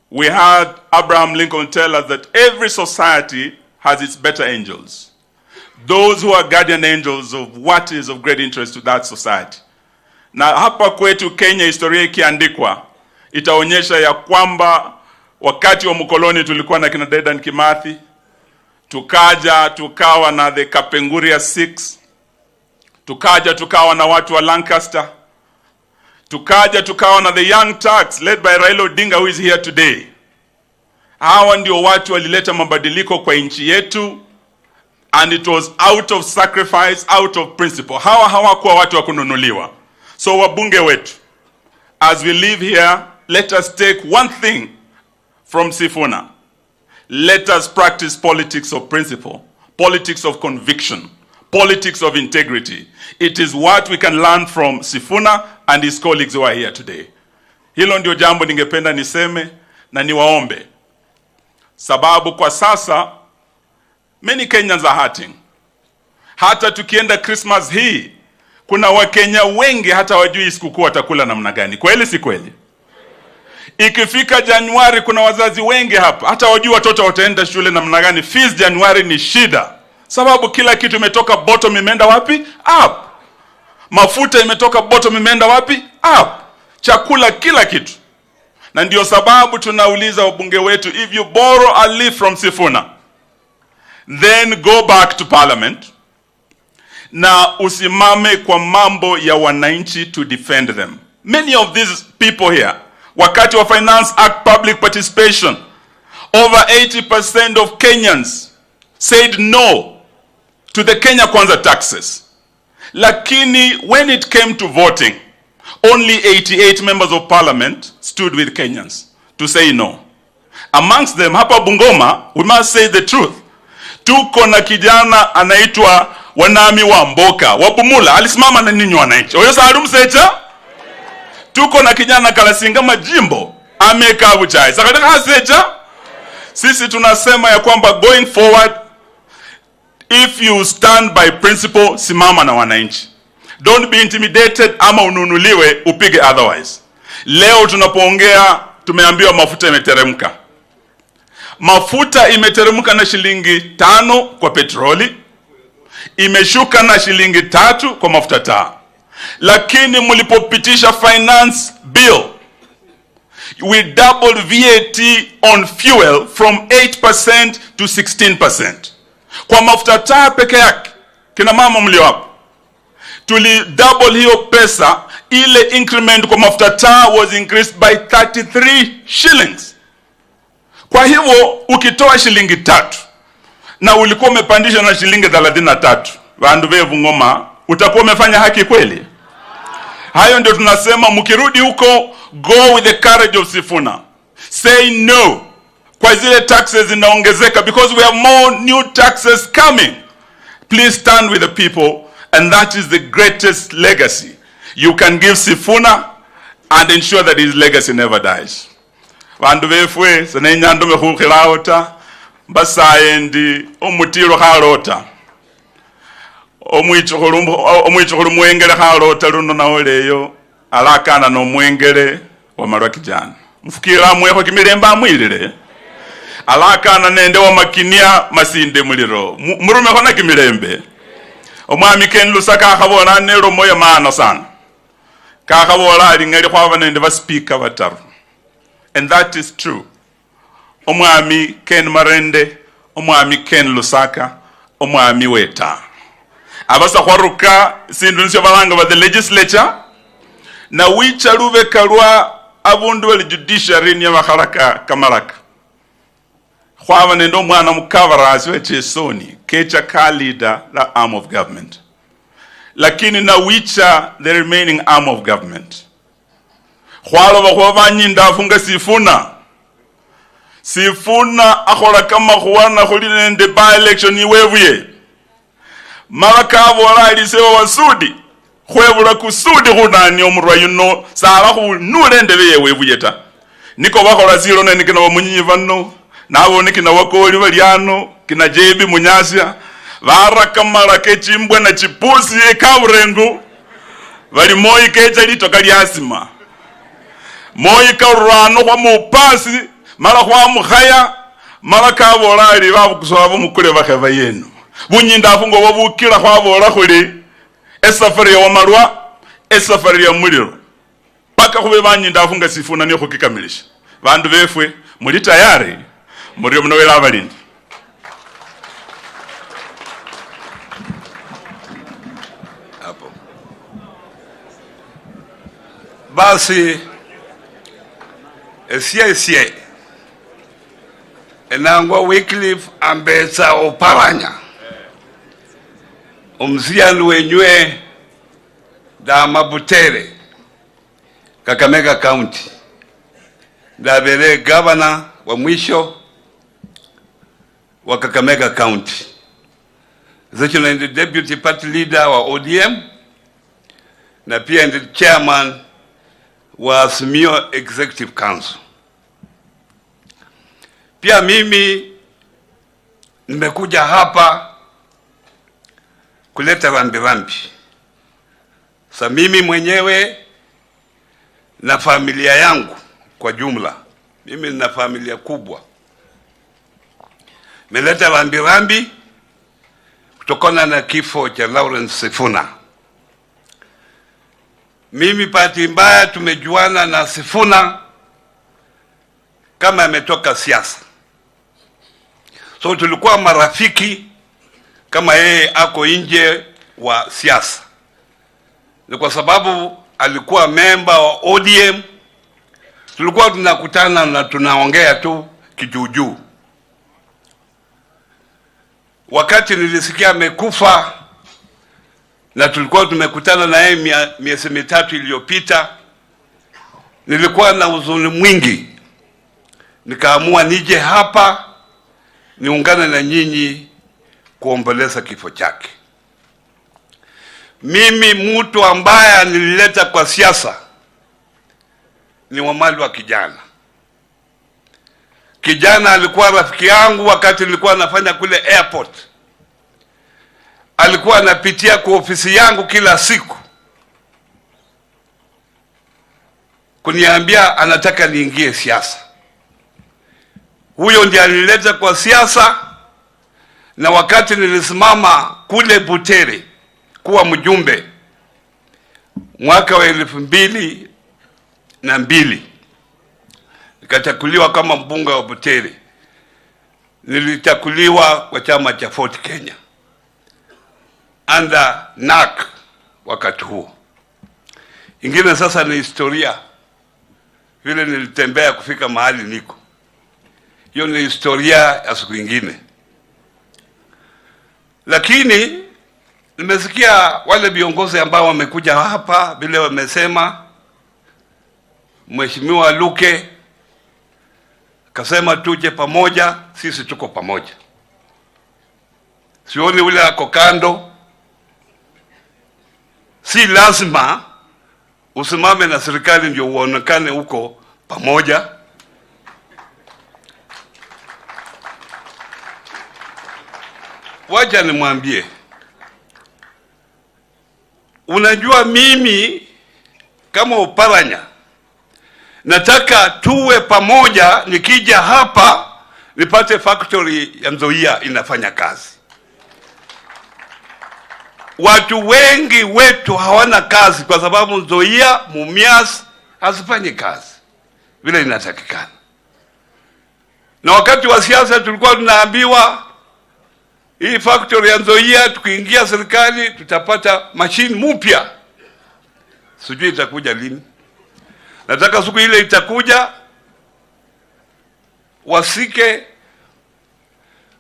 We heard Abraham Lincoln tell us that every society has its better angels, those who are guardian angels of what is of great interest to that society. Na hapa kwetu Kenya, historia ikiandikwa itaonyesha ya kwamba wakati wa mkoloni tulikuwa na kina Dedan Kimathi, tukawa na the Kapenguria 6, tukawa na watu wa Lancaster, tukawa na the Young Turks led by Raila Odinga, who is here today. Hawa ndio watu walileta mabadiliko kwa nchi yetu, and it was out of sacrifice, out of principle. Hawakuwa watu wa kununuliwa. So wabunge wetu, as we live here, let us take one thing from Sifuna. Let us practice politics of principle, politics of conviction, politics of integrity. It is what we can learn from Sifuna and his colleagues who are here today. Hilo ndio jambo ningependa niseme na niwaombe. Sababu kwa sasa, many Kenyans are hurting. Hata tukienda Christmas hii, kuna Wakenya wengi hata wajui sikukuu watakula namna gani. Kweli si kweli? Ikifika Januari, kuna wazazi wengi hapa hata wajui watoto wataenda shule namna gani. Fees Januari ni shida. sababu kila kitu imetoka bottom imeenda wapi? Up. Mafuta imetoka bottom imeenda wapi? Up. Chakula, kila kitu. Na ndio sababu tunauliza wabunge wetu, if you borrow a leaf from Sifuna, then go back to parliament na usimame kwa mambo ya wananchi to defend them. Many of these people here, wakati wa Finance Act public participation, over 80% of Kenyans said no to the Kenya Kwanza taxes. Lakini when it came to voting, only 88 members of parliament stood with Kenyans to say no. Amongst them, hapa Bungoma, we must say the truth. Tuko na kijana anaitwa Wanami wa Mboka, Wabumula, alisimama na ninyi wananchi. Oyo saalumu secha? Tuko na kijana Kalasinga Majimbo, ameka buchai. Sakadaka hasecha? Sisi tunasema ya kwamba going forward, if you stand by principle, simama na wananchi. Don't be intimidated ama ununuliwe upige otherwise. Leo tunapoongea tumeambiwa mafuta imeteremka. Mafuta imeteremka na shilingi 5 kwa petroli, imeshuka na shilingi 3 kwa mafuta taa. Lakini mlipopitisha finance bill, we doubled VAT on fuel from 8% to 16%. Kwa mafuta taa peke yake, kina mama mlio hapo, tuli double hiyo pesa. Ile increment kwa mafuta taa was increased by 33 shillings. Kwa hivyo ukitoa shilingi 3 na ulikuwa umepandisha na shilingi 33, vandu vevu ngoma, utakuwa umefanya haki kweli? Hayo ndio tunasema, mkirudi huko, go with the courage of Sifuna. Say no kwa zile taxes zinaongezeka, because we have more new taxes coming. Please stand with the people, and that is the greatest legacy you can give Sifuna and ensure that his legacy never dies. Vandu vefwe senenyando mekhukhilaota basayendi omutiro khalota omwichukhulu mwengele khalota luno naoleyo alakana no mwengele wa malwa kijana mfukira mwekho kimilemba amwilile alakana nende wa makinia masinde muliro murumekho na kimilembe. Omwami Ken Lusaka akhabola nelo moya maana sana, kakhabola alingali khwaba nende ba speaker bataru, and that is true. Omwami Ken Marende, omwami Ken Lusaka, omwami Weta, abasa khwaruka sindu nisyo balanga ba the legislature na wicha lubeka lwa abundu bali judiciary ni bakhalaka kamalaka. Khwaba nende omwana mukabarasi wechesoni kecha ka leader the arm of government, lakini na wicha the remaining arm of government. Khwaloba khwa nyinda afunga Sifuna akhola kama khwana khuli nende by election iwebuye malaka bola alisewa wasudi khwebula kusudi khunani omurwa yuno sala khunule ndebe yewebuye ta niko bakhola zero nene kina bamunyi vanno nabo nikina wakoli baliano kina jebi munyasya baraka malaka chimbwe na chipusi ekaburengu bali moyi kecha litoka lyasima moyi karano kwa mupasi mala kwa mukhaya mala kabola ali babukusaba mukule bakheva yenu bunyinda afungo babukira khwabola khuli esafari ya malwa esafari ya muliro paka khube banyinda afunga Sifuna niyo khukikamilisha. Bandu befwe muli tayari? Muri mnowela abalindi. Hapo basi esie enangwa Wycliffe Ambetsa Oparanya omzianu wenywe da Mabutere Kakamega County ndabere governor wa mwisho wa Kakamega County, zecho na ndi deputy party leader wa ODM na pia ndi chairman wa Simiyu Executive Council. Pia mimi nimekuja hapa kuleta rambirambi. Sa mimi mwenyewe na familia yangu kwa jumla, mimi nina familia kubwa, meleta rambirambi kutokana na kifo cha Lawrence Sifuna. Mimi bahati mbaya tumejuana na Sifuna kama ametoka siasa. So tulikuwa marafiki kama yeye ako nje wa siasa. Ni kwa sababu alikuwa member wa ODM. Tulikuwa tunakutana na tunaongea tu kijuujuu. Wakati nilisikia amekufa na tulikuwa tumekutana na yeye miezi mitatu iliyopita, nilikuwa na huzuni mwingi. Nikaamua nije hapa niungane na nyinyi kuomboleza kifo chake. Mimi mtu ambaye nilileta kwa siasa ni Wamalwa kijana. Kijana alikuwa rafiki yangu wakati nilikuwa nafanya kule airport. Alikuwa anapitia kwa ofisi yangu kila siku kuniambia anataka niingie siasa. Huyo ndiye alileta kwa siasa, na wakati nilisimama kule Butere kuwa mjumbe mwaka wa 2002, nikachakuliwa kama mbunge wa Butere. Nilichakuliwa kwa chama cha Fort Kenya under NAK wakati huo. Ingine sasa ni historia, vile nilitembea kufika mahali niko. Hiyo ni historia ya siku ingine. Lakini nimesikia wale viongozi ambao wamekuja hapa vile wamesema. Mheshimiwa Luke kasema tuje pamoja, sisi tuko pamoja. Sioni ule ako kando. Si lazima usimame na serikali ndio uonekane huko pamoja. Wacha nimwambie, unajua mimi kama Oparanya nataka tuwe pamoja. Nikija hapa nipate factory ya Nzoia inafanya kazi. Watu wengi wetu hawana kazi kwa sababu Nzoia, Mumias hazifanyi kazi vile inatakikana. Na wakati wa siasa tulikuwa tunaambiwa hii factory ya Nzoia tukiingia serikali tutapata machine mpya. Sijui itakuja lini. Nataka siku ile itakuja wasike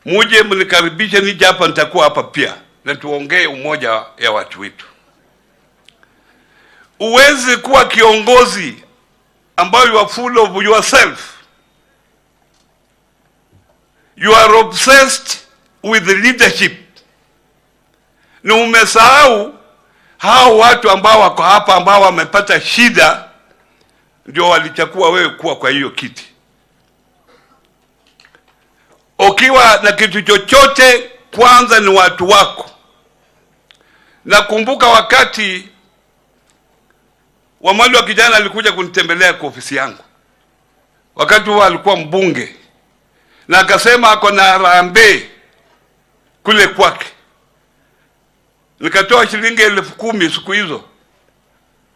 muje mnikaribishe nije hapa, nitakuwa hapa pia na tuongee umoja ya watu wetu. Uwezi kuwa kiongozi ambao you are full of yourself. You are obsessed with the leadership. Na umesahau hao watu ambao wako hapa ambao wamepata shida ndio walichakua wewe kuwa kwa hiyo kiti. Ukiwa na kitu chochote, kwanza ni watu wako. Nakumbuka wakati Wamalwa kijana alikuja kunitembelea kwa ofisi yangu. Wakati huo alikuwa mbunge. Na akasema ako na harambee kule kwake. Nikatoa shilingi 10,000 siku hizo.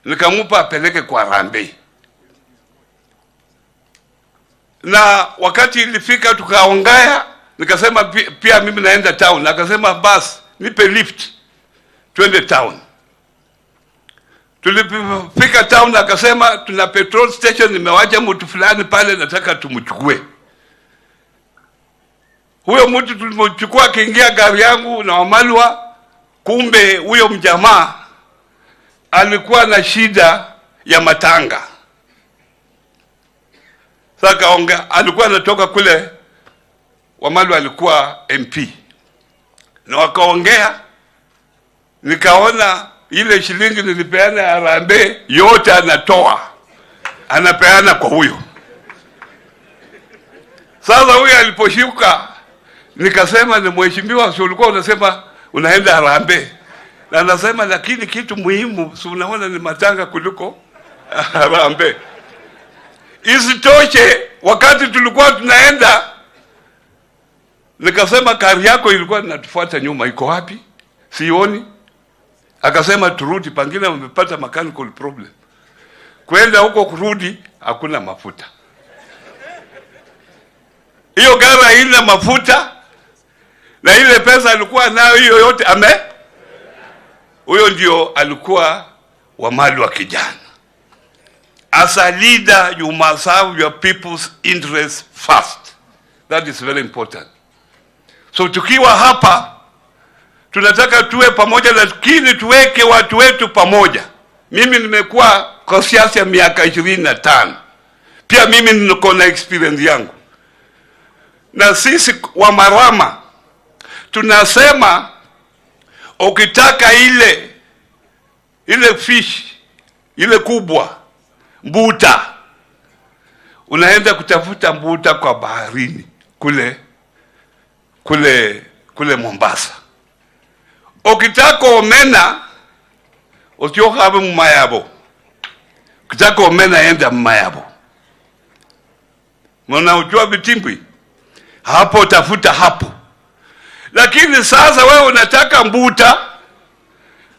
Nikamupa apeleke kwa harambee. Na wakati ilifika tukaongea, nikasema pia mimi naenda town. Na akasema basi nipe lift twende town. Tulipofika town akasema tuna petrol station, nimewacha mtu fulani pale nataka tumchukue. Huyo mtu tulimchukua akiingia gari yangu na Wamalwa. Kumbe huyo mjamaa alikuwa na shida ya matanga. Sasa alikuwa anatoka kule, Wamalwa alikuwa MP. Na wakaongea, nikaona ile shilingi nilipeana harambee yote anatoa, anapeana kwa huyo. Sasa huyo aliposhuka, nikasema ni mheshimiwa, si ulikuwa unasema unaenda harambee? Na anasema lakini kitu muhimu si unaona ni matanga kuliko harambee. Isitoshe wakati tulikuwa tunaenda Nikasema gari yako ilikuwa inatufuata nyuma, iko wapi? Sioni. Akasema turudi, pengine umepata mechanical problem. Kwenda huko kurudi hakuna mafuta. Hiyo gari haina mafuta, na ile pesa alikuwa nayo hiyo yote huyo ndio alikuwa wa mali wa kijana. As a leader, you must have your people's interests first. That is very important. So tukiwa hapa, tunataka tuwe pamoja, lakini tuweke watu wetu pamoja. Mimi nimekuwa kwa siasa miaka 25. Pia mimi niko na experience yangu. Na sisi wa Marama tunasema ukitaka ile fish ile kubwa, mbuta, unaenda kutafuta mbuta kwa baharini kule Mombasa. Ukitaka omena usiohabe Mmayabo. Ukitaka omena enda Mmayabo. Mnaujua Vitimbwi? Hapo tafuta hapo. Lakini sasa wewe unataka mbuta,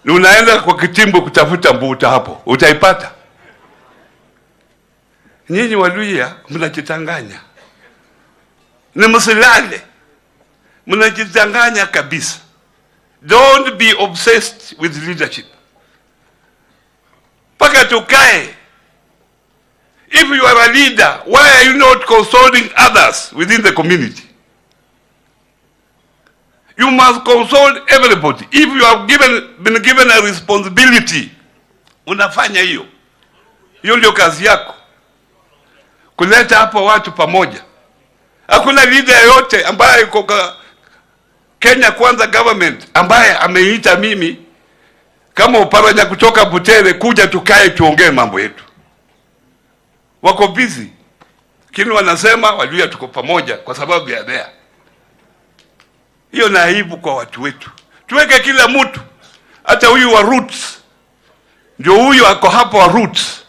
ni unaenda kwa Kitimbwi kutafuta mbuta hapo. Utaipata? Nyinyi Waluhya mnajitanganya. Ni msilale. Mnajitanganya kabisa. Don't be obsessed with leadership. Paka tukae. If you are a leader, why are you not consulting others within the community? You must consult everybody. If you have been given a responsibility, unafanya hiyo. Hiyo ndio kazi yako. Kuleta hapo watu pamoja. Hakuna leader yote ambaye yuko Kenya Kwanza government ambaye ameita mimi kama Oparanya kutoka Butere kuja tukae tuongee mambo yetu. Wako busy. Lakini wanasema Waluhya tuko pamoja kwa sababu ya there. Hiyo na aibu kwa watu wetu. Tuweke kila mtu, hata huyu wa roots. Ndio huyu ako hapo wa roots.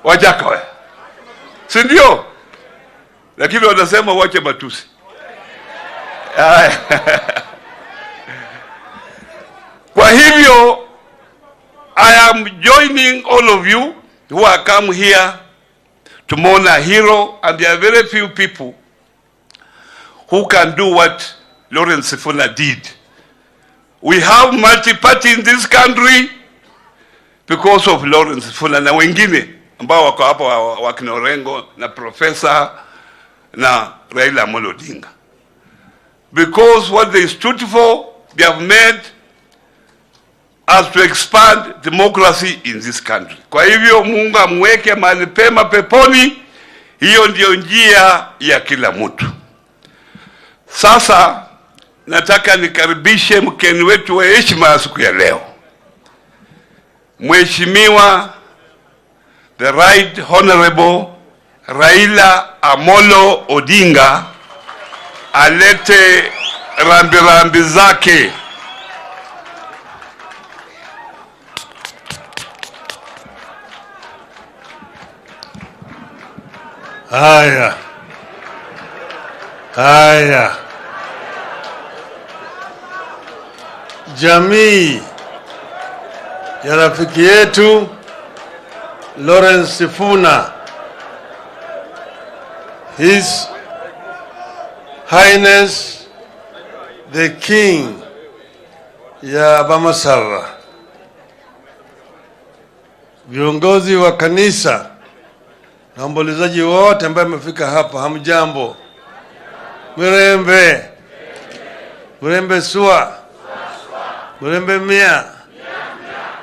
Wajakawe. Si ndio? Lakini wanasema wache matusi. Kwa hivyo, I am joining all of you who are come here to mourn a hero, and there are very few people who can do what Lawrence Sifuna did. We have multi-party in this country because of Lawrence Sifuna na wengine ambao wako hapo wakina Orengo na Professor na Raila Odinga. Because what they stood for, they have made us to expand democracy in this country. Kwa hivyo Mungu amweke mahali pema peponi, hiyo ndio njia ya kila mtu. Sasa nataka nikaribishe mgeni wetu wa heshima siku ya leo. Mheshimiwa the Right Honorable Raila Amolo Odinga alete rambirambi zake. Haya. Jamii ya rafiki yetu Lawrence Sifuna, His Highness the King ya Bamasava, viongozi wa kanisa na waombolezaji wote ambao wamefika hapa, hamjambo? Murembe sua, murembe mia,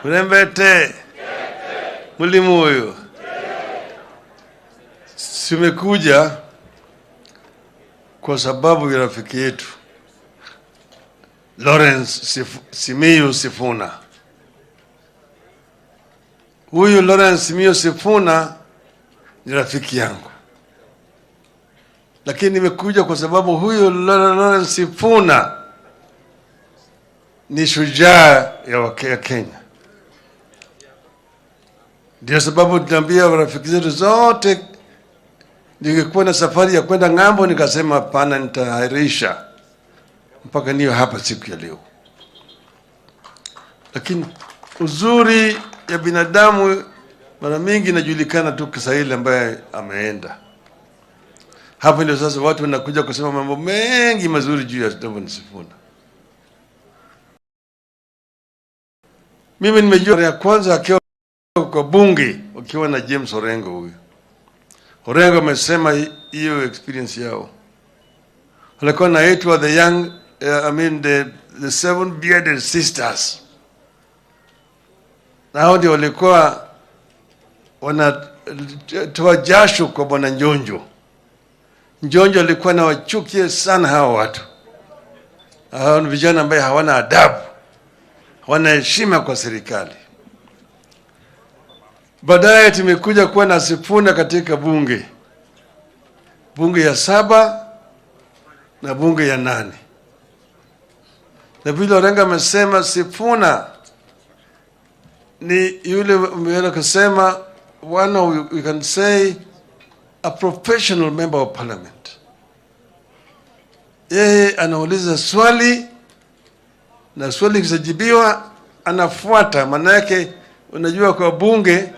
murembe te, mulimuyo. Simekuja kwa sababu ya rafiki yetu Lawrence Simiyu Sifuna. Huyu Lawrence Simiyu Sifuna ni rafiki yangu. Lakini nimekuja kwa sababu huyu Lawrence Sifuna ni shujaa ya Kenya. Ndio sababu tunaambia rafiki zetu zote Ningekuwa na safari ya kwenda ng'ambo, nikasema hapana, nitaahirisha mpaka niyo hapa siku ya leo. Lakini uzuri ya binadamu mara mingi inajulikana tu kisa ile ambaye ameenda. Hapo ndio sasa watu wanakuja kusema mambo mengi mazuri juu ya Edwin Sifuna. Mimi nimejua ya kwanza akiwa kwa bunge wakiwa na James Orengo huyu. Orengo amesema hiyo experience yao. Walikuwa naitwa the young the seven bearded sisters. Na hao ndio walikuwa wanatoa jasho kwa bwana Njonjo. Njonjo alikuwa na wachukie sana hao watu. Hao ni vijana ambao hawana adabu, hawana heshima kwa serikali. Baadaye tumekuja kuwa na Sifuna katika bunge ya 7 na bunge ya 8. Na vile Orengo amesema Sifuna ni yule mwenye kusema one of, we can say, a professional member of parliament. Yeye anauliza swali na swali kisajibiwa anafuata. Maana yake unajua kwa bunge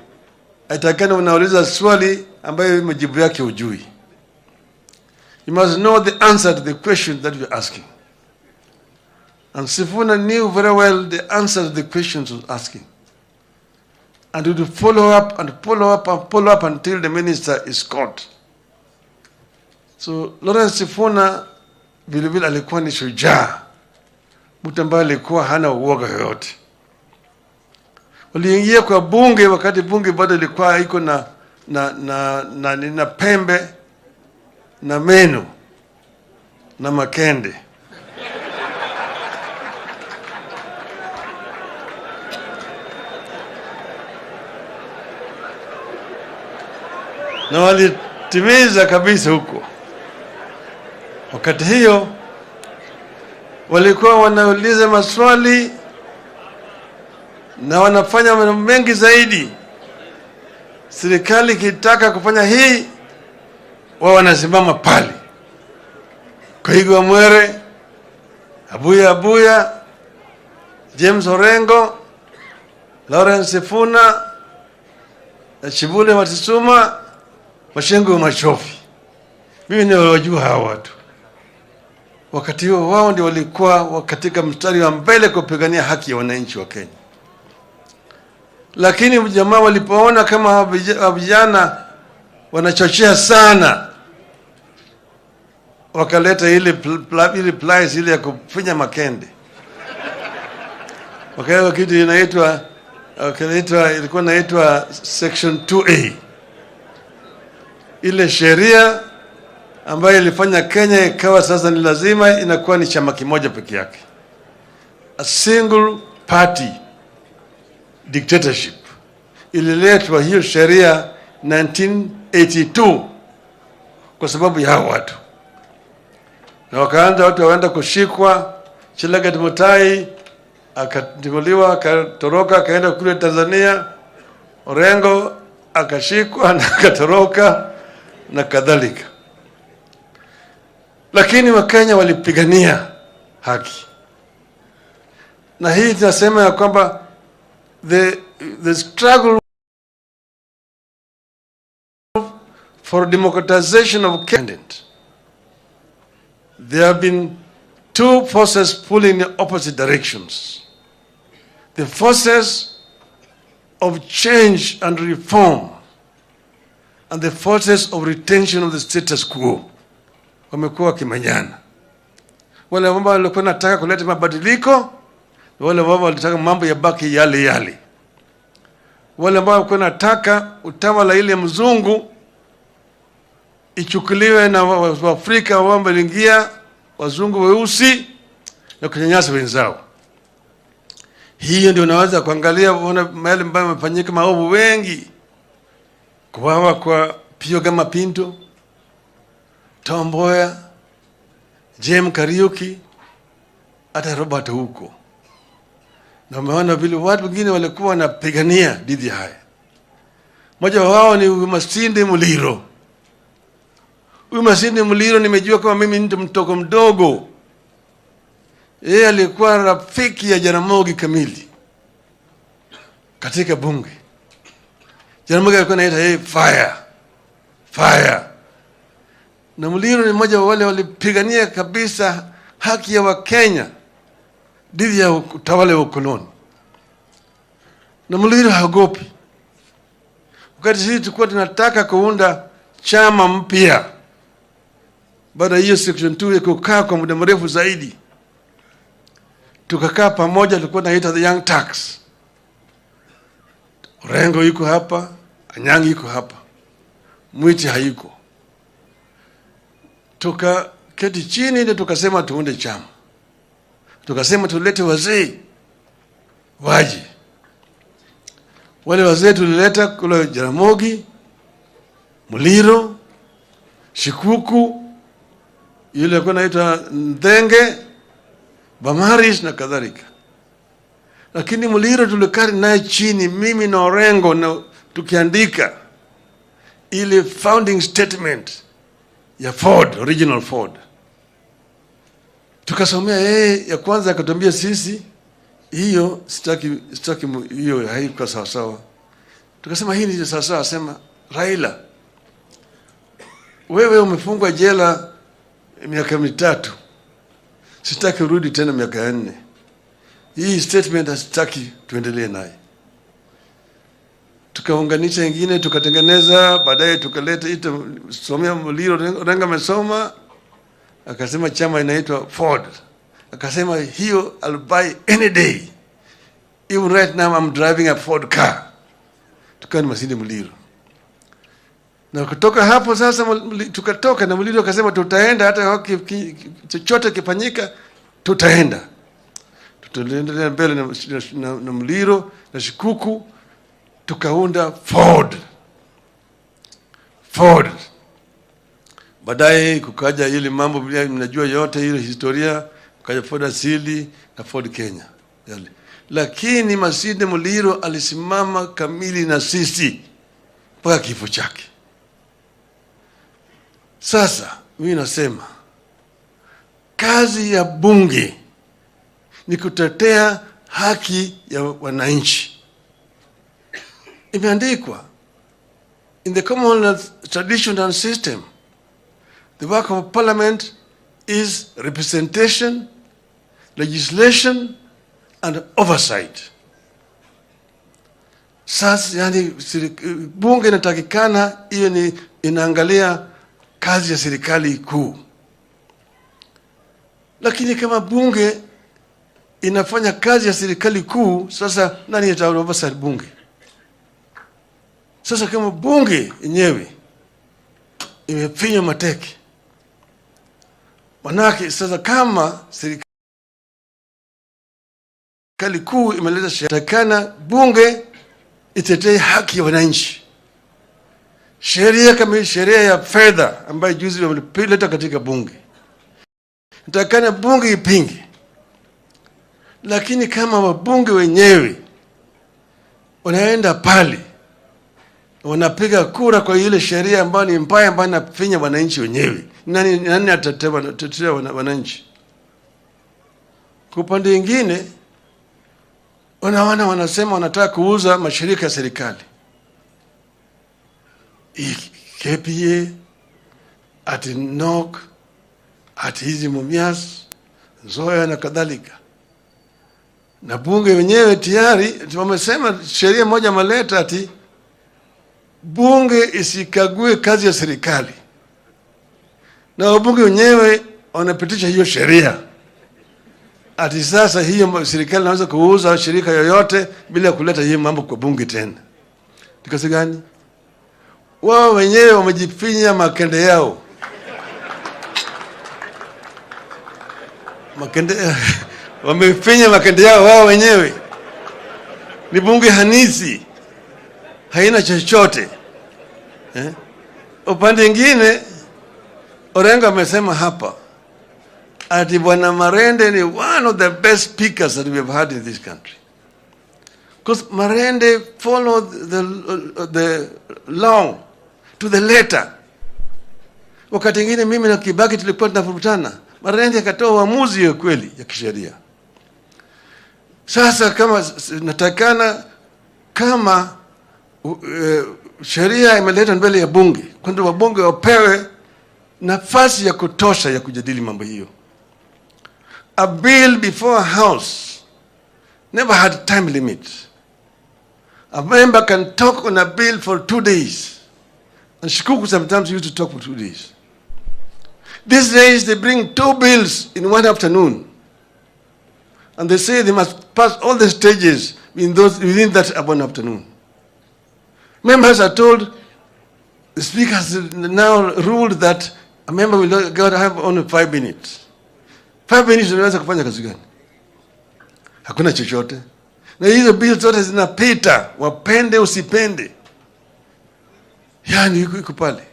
atakana unauliza swali ambayo majibu yake hujui. You must know the answer to the question that you are asking. And Sifuna knew very well the answer to the questions he was asking. And he would follow up and follow up and follow up until the minister is caught. So Lawrence Sifuna vilevile alikuwa ni shujaa, mtu ambaye alikuwa hana uoga yoyote. Waliingia kwa bunge wakati bunge bado ilikuwa iko na pembe na meno na makende. Na walitimiza kabisa huko. Wakati hiyo walikuwa wanauliza maswali na wanafanya mambo mengi zaidi. Serikali kitaka kufanya hii, wao wanasimama pale. Kwa hiyo Mwere, Abuya, James Orengo, Lawrence Sifuna, Chibule Matisuma, Mashengo Machofi. Mimi ndio wajua hawa watu. Wakati huo wao ndio walikuwa katika mstari wa mbele kupigania haki ya wananchi wa Kenya. Lakini jamaa walipoona kama vijana wanachochea sana, wakaleta ile plies ile ya kufinya makende. Wakawa kitu ilikuwa inaitwa section 2A. Ile sheria ambayo ilifanya Kenya ikawa sasa ni lazima inakuwa ni chama kimoja peke yake. A single party dictatorship. Ililetwa hiyo sheria 1982 kwa sababu ya hao watu. Na wakaanza watu waenda kushikwa. Chelagat Mutahi akatimuliwa, akatoroka, akaenda kule Tanzania. Orengo akashikwa na akatoroka na kadhalika. Lakini Wakenya walipigania haki. Na hii tunasema ya kwamba the struggle for democratization of Kenya, there have been two forces pulling in opposite directions. The forces of change and reform and the forces of retention of the status quo. Wamekuwa kimanyana. Wale ambao walikuwa wanataka kuleta mabadiliko, wale ambao walitaka mambo ya baki yale. Wale ambao walikuwa wanataka utawala ile mzungu ichukuliwe na Waafrika ambao wameingia wazungu weusi na kunyanyasa wenzao. Hiyo ndio unaweza kuangalia uone mahali ambapo yamefanyika maovu wengi. Kwa Pio Gama Pinto, Tom Mboya, James Kariuki, hata Robert huko. Na umeona vile watu wengine walikuwa wanapigania dhidi haya. Mmoja wao ni Masinde Muliro Huyu Masinde Muliro nimejua kama mimi ni mtoko mdogo. Yeye alikuwa rafiki ya Jaramogi kamili katika bunge. Jaramogi alikuwa anaita yeye fire. Na Muliro ni mmoja wa wale walipigania kabisa haki ya Wakenya dhidi ya utawala wa ukoloni. Na Muliro haogopi. Wakati sisi tulikuwa tunataka kuunda chama mpya, baada hiyo section 2 ikukaa kwa muda mrefu zaidi, tukakaa pamoja, tulikuwa tunaita the Young Turks. Orengo yuko hapa, Anyangi yuko hapa, Mwiti hayuko. Tukaketi chini na tukasema tuunde chama. Tukasema tulete wazee waje. Wale wazee tulileta kule Jaramogi, Muliro, Shikuku, yule alikuwa anaitwa Ndenge, Bamaris na kadhalika. Lakini Muliro tulikaa naye chini, mimi na Orengo, na tukiandika ile founding statement ya Ford, original Ford. Tukasomea yeye ya kwanza, akatuambia sisi hiyo sitaki hiyo haiko sawa sawa. Tukasema hii ni sawa sawa. Asema Raila, wewe umefungwa jela miaka 3, sitaki urudi tena miaka 4. Hii statement sitaki tuendelee naye. Tukaunganisha ingine, tukatengeneza, baadaye tukaleta ito somea Muliro. Orengo amesoma, akasema chama inaitwa Ford. Akasema hiyo I'll buy any day. Even right now I'm driving a Ford car. Tukani Masinde Muliro. Na kutoka hapo sasa tukatoka na Muliro akasema tutaenda hata chochote kifanyika tutaenda. Tutaendelea mbele na Muliro na Shikuku, tukaunda Ford. Baadaye kukaja ile mambo mnajua yote ile historia, kukaja Ford asili na Ford Kenya. Lakini Masinde Muliro alisimama kamili na sisi mpaka kifo chake. Sasa mimi nasema kazi ya bunge ni kutetea haki ya wananchi. Imeandikwa in the Commonwealth tradition and system, the work of parliament is representation, legislation and oversight. Sasa yani bunge inatakikana hiyo ni inaangalia kazi ya serikali kuu. Lakini kama bunge inafanya kazi ya serikali kuu, sasa nani ataongoza bunge? Sasa kama bunge yenyewe imefinya mateke, manake sasa kama serikali kuu imeleta sheria, bunge itetee haki ya wananchi. Sheria kama sheria ya fedha ambayo juzi wameleta katika bunge, nitakana bunge ipinge. Lakini kama wabunge wenyewe wanaenda pale wanapiga kura kwa ile sheria ambayo ni mbaya, ambayo inafinya wananchi wenyewe, nani atatetea wananchi? Kwa upande mwingine wanasema wanataka kuuza mashirika ya serikali, KPA, ati NOK, ati hizi Mumias, Zoya na kadhalika. Na bunge wenyewe tayari wamesema sheria moja maleta ati bunge isikague kazi ya serikali. Na wabunge wenyewe wanapitisha hiyo sheria ati sasa hiyo serikali inaweza kuuza shirika yoyote bila kuleta hiyo mambo kwa bunge tena. Tikasi gani? Wao wenyewe wamejifinya makende yao. Wamefinya makende yao wao wenyewe. Ni bunge hanisi, haina chochote. Upande mwingine Orengo amesema hapa ati Bwana Marende ni one of the best speakers that we have had in this country, because Marende followed the law to the letter. Wakati mwingine mimi na Kibaki tulikuwa tunavurutana, mara nyingi akatoa uamuzi ya kweli ya kisheria. Sasa kama natakana kama sheria imeletwa mbele ya bunge, kwamba wabunge wapewe nafasi ya kutosha ya kujadili mambo hiyo. A bill before a house never had time limit. A member can talk on a bill for 2 days. And Shikuku sometimes used to talk for 2 days. These days they bring 2 bills in one afternoon. And they say they must pass all the stages within that one afternoon. Members are told, the speaker has now ruled that a member will go to have only 5 minutes. 5 minutes unaweza kufanya kazi gani? Hakuna chochote. Na hizo bills zote zinapita, wapende usipende. Yani iko pale.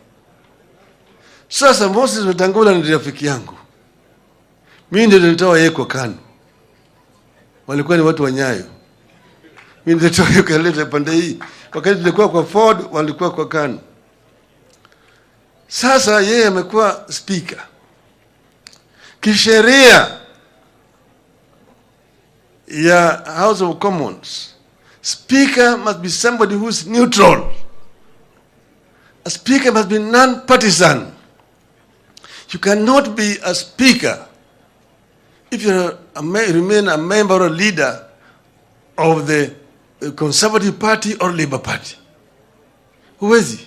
Sasa Moses Wetangula ni rafiki yangu. Mimi ndio nilitoa yeye kwa KANU. Walikuwa ni watu wa Nyayo. Mimi nilitoa yeye kaleta pande hii. Wakati tulikuwa kwa Ford, walikuwa kwa KANU. Sasa yeye amekuwa speaker. Kisheria ya House of Commons, speaker must be somebody who is neutral. A speaker must be non-partisan. You cannot be a speaker if you remain a member or a leader of the Conservative Party or Labour Party. Huwezi.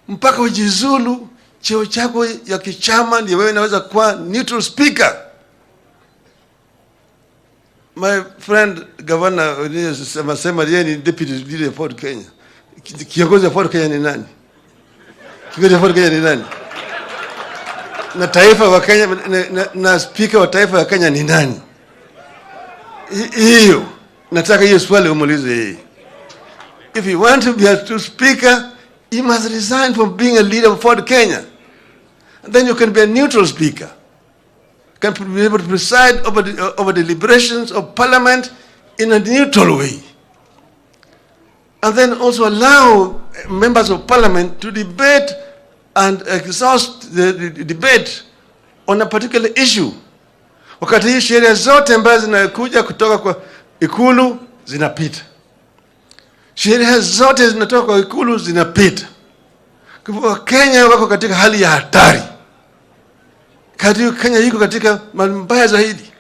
Mpaka ujizulu cheo chako ya kichama ndio wewe unaweza kuwa neutral speaker. My friend Governor sema yeye ni deputy leader of Ford Kenya. Kiongozi wa Ford Kenya ni nani? Kiongozi wa Ford Kenya ni nani? Na taifa wa Kenya na speaker wa taifa wa Kenya ni nani? Hiyo nataka hiyo swali umuulize yeye. If you want to be a true speaker, you must resign from being a leader of Ford Kenya. And then you can be a neutral speaker. You can be able to preside over the deliberations of Parliament in a neutral way. And then also allow members of Parliament to debate and exhaust the debate on a particular issue. Wakati hii sheria zote ambazo zinakuja kutoka kwa ikulu zinapita. Sheria zote zinatoka kwa ikulu zinapita. Kwa Kenya wako katika hali ya hatari. Kenya iko katika mbaya zaidi.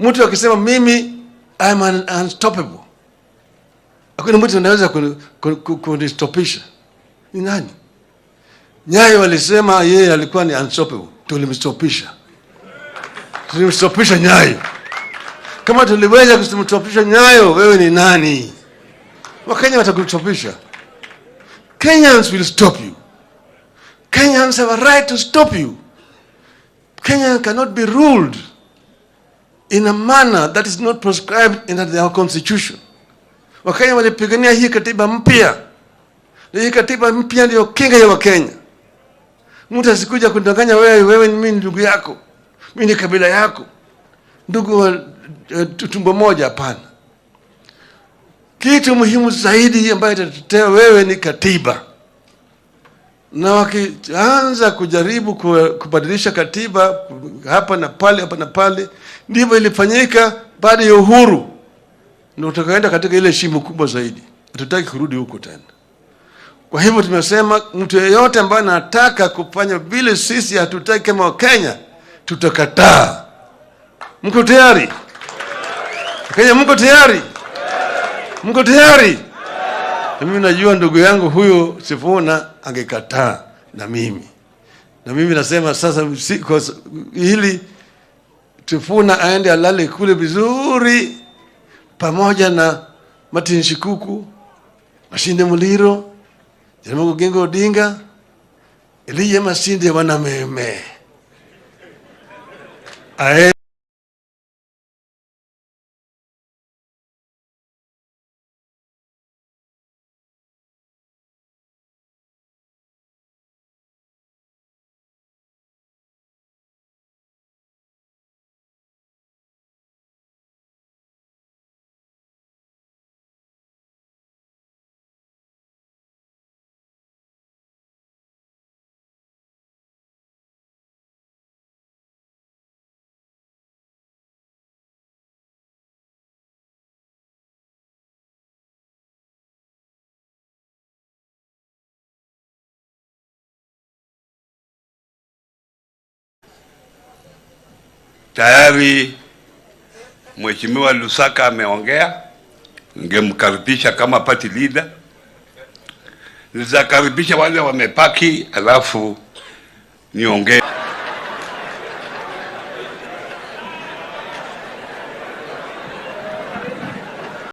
Mtu akisema mimi I'm unstoppable, hakuna mtu anaweza kunistopisha. Ni nani? Nyayo walisema yeye alikuwa ni unstoppable, tulimstopisha. Tulimstopisha Nyayo. Kama tuliweza kumstopisha Nyayo, wewe ni nani? Wakenya watakustopisha. Kenyans will stop you. Kenyans have a right to stop you. Kenya cannot be ruled in a manner that is not prescribed in their constitution. Wakenya walipigania hii katiba mpya. Hii katiba mpya ndio kinga ya Wakenya. Mtu asikuja kudanganya wewe ni mimi ndugu yako. Mimi ni kabila yako. Ndugu wa tumbo moja, hapana. Kitu muhimu zaidi ambayo itatetea wewe ni katiba. Na wakianza kujaribu kubadilisha katiba hapa na pale, ndivyo ilifanyika baada ya uhuru. Na utakaenda katika ile shimo kubwa zaidi. Hatutaki kurudi huko tena. Kwa hivyo tumesema mtu yeyote ambaye anataka kufanya vile sisi hatutaki kama Wakenya, tutakataa. Mko tayari? Kenya mko tayari? Mko tayari? Mimi najua ndugu yangu huyo Sifuna angekataa na mimi. Na mimi nasema sasa ili Sifuna aende alale kule vizuri pamoja na Martin Shikuku, Mashinde Muliro, Raila Odinga, Eliye Masinde wanameme. tayari Mheshimiwa Lusaka ameongea, ningemkaribisha kama party leader. Nitakaribisha wale wamepaki alafu niongee.